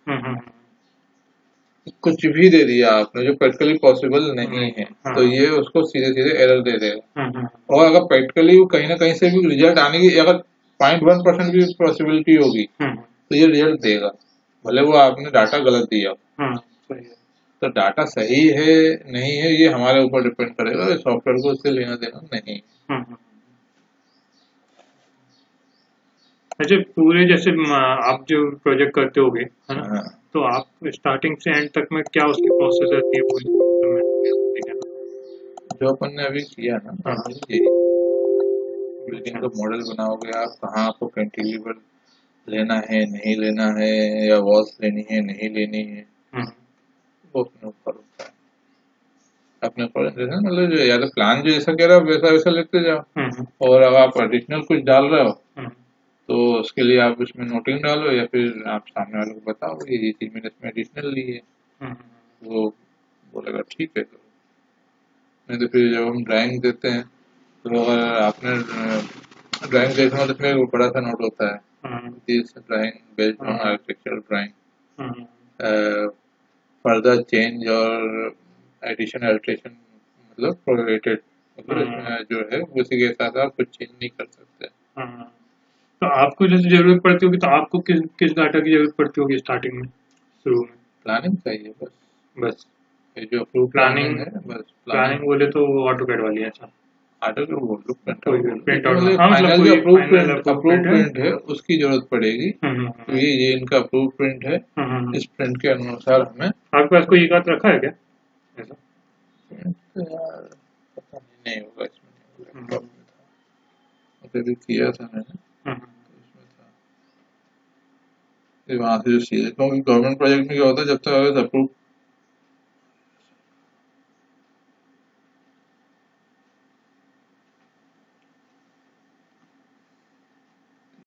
कुछ भी दे दिया आपने जो प्रैक्टिकली पॉसिबल नहीं नहीं, है हाँ, तो ये उसको सीधे सीधे एरर दे देगा। हम्म, और अगर प्रैक्टिकली कहीं ना कहीं से भी रिजल्ट आने की अगर 0.1% भी पॉसिबिलिटी होगी हम्म, तो ये रिजल्ट देगा, भले वो आपने डाटा गलत दिया। सही है। तो डाटा सही है नहीं है ये हमारे ऊपर डिपेंड करेगा, सॉफ्टवेयर को उससे लेना देना नहीं। हम्म, अच्छा पूरे जैसे आप जो प्रोजेक्ट करते होगे है ना, हाँ, तो आप स्टार्टिंग से एंड तक में क्या उसकी प्रोसेस रहती है पूरी ठीक है ना? जो अपन ने अभी किया ना हाँ, नॉर्मली यही, बिल्डिंग अच्छा, का मॉडल बनाओगे आप, कहाँ आपको कैंटिलीवर लेना है नहीं लेना है, या वॉल्स लेनी है नहीं लेनी है, हम्म, वो अपने ऊपर होता है। अपने ऊपर जैसे मतलब जो या तो प्लान जो जैसा कह रहा हो वैसा वैसा लेते जाओ, हम्म, और अगर आप एडिशनल कुछ डाल रहे हो हम्म, तो उसके लिए आप इसमें नोटिंग डालो या फिर आप सामने वाले को बताओ कि ये चीज मैंने इसमें एडिशनल ली है, हम्म, वो बोलेगा ठीक है। तो नहीं तो फिर जब हम ड्राइंग देते हैं तो अगर आपने ड्राइंग देखना तो इसमें एक बड़ा सा नोट होता है, hmm, this drawing based on hmm, architectural drawing, hmm, further change और एडिशन अल्ट्रेशन मतलब प्रोरेटेड, मतलब हम्म, इसमें जो है उसी के साथ आप कुछ चेंज नहीं कर सकते। हम्म। तो आपको जैसे जरूरत पड़ती होगी तो आपको किस किस डाटा की जरूरत पड़ती होगी स्टार्टिंग में शुरू में? प्लानिंग चाहिए बस, बस ये जो अप्रूव प्लानिंग प्लानिंग है बस प्लानिंग प्लानिंग। बोले तो ऑटो कैड वाली है। अच्छा, आर्डर का बोल लो, प्रिंट आउट कोई बोल लो, प्रिंट लेकिन आउट, मतलब हाँ मतलब फाइनल जो कोई फाइनल अप्रूव अप्रूव प्रिंट है। प्रिंट है उसकी जरूरत पड़ेगी, तो ये इनका अप्रूव प्रिंट है, इस प्रिंट के अनुसार हमें आपके पास कोई एक आध रखा है क्या ऐसा? print, यार पता नहीं होगा इसमें, नहीं होगा, हम्म, लैपटॉप में था मतलब भी किया था मैंने हम्म, तो उसमें था। फिर वहां से जो सीधे, क्योंकि गवर्नमेंट प्रोजेक्ट में क्या होता है जब तक अगर अप्रूव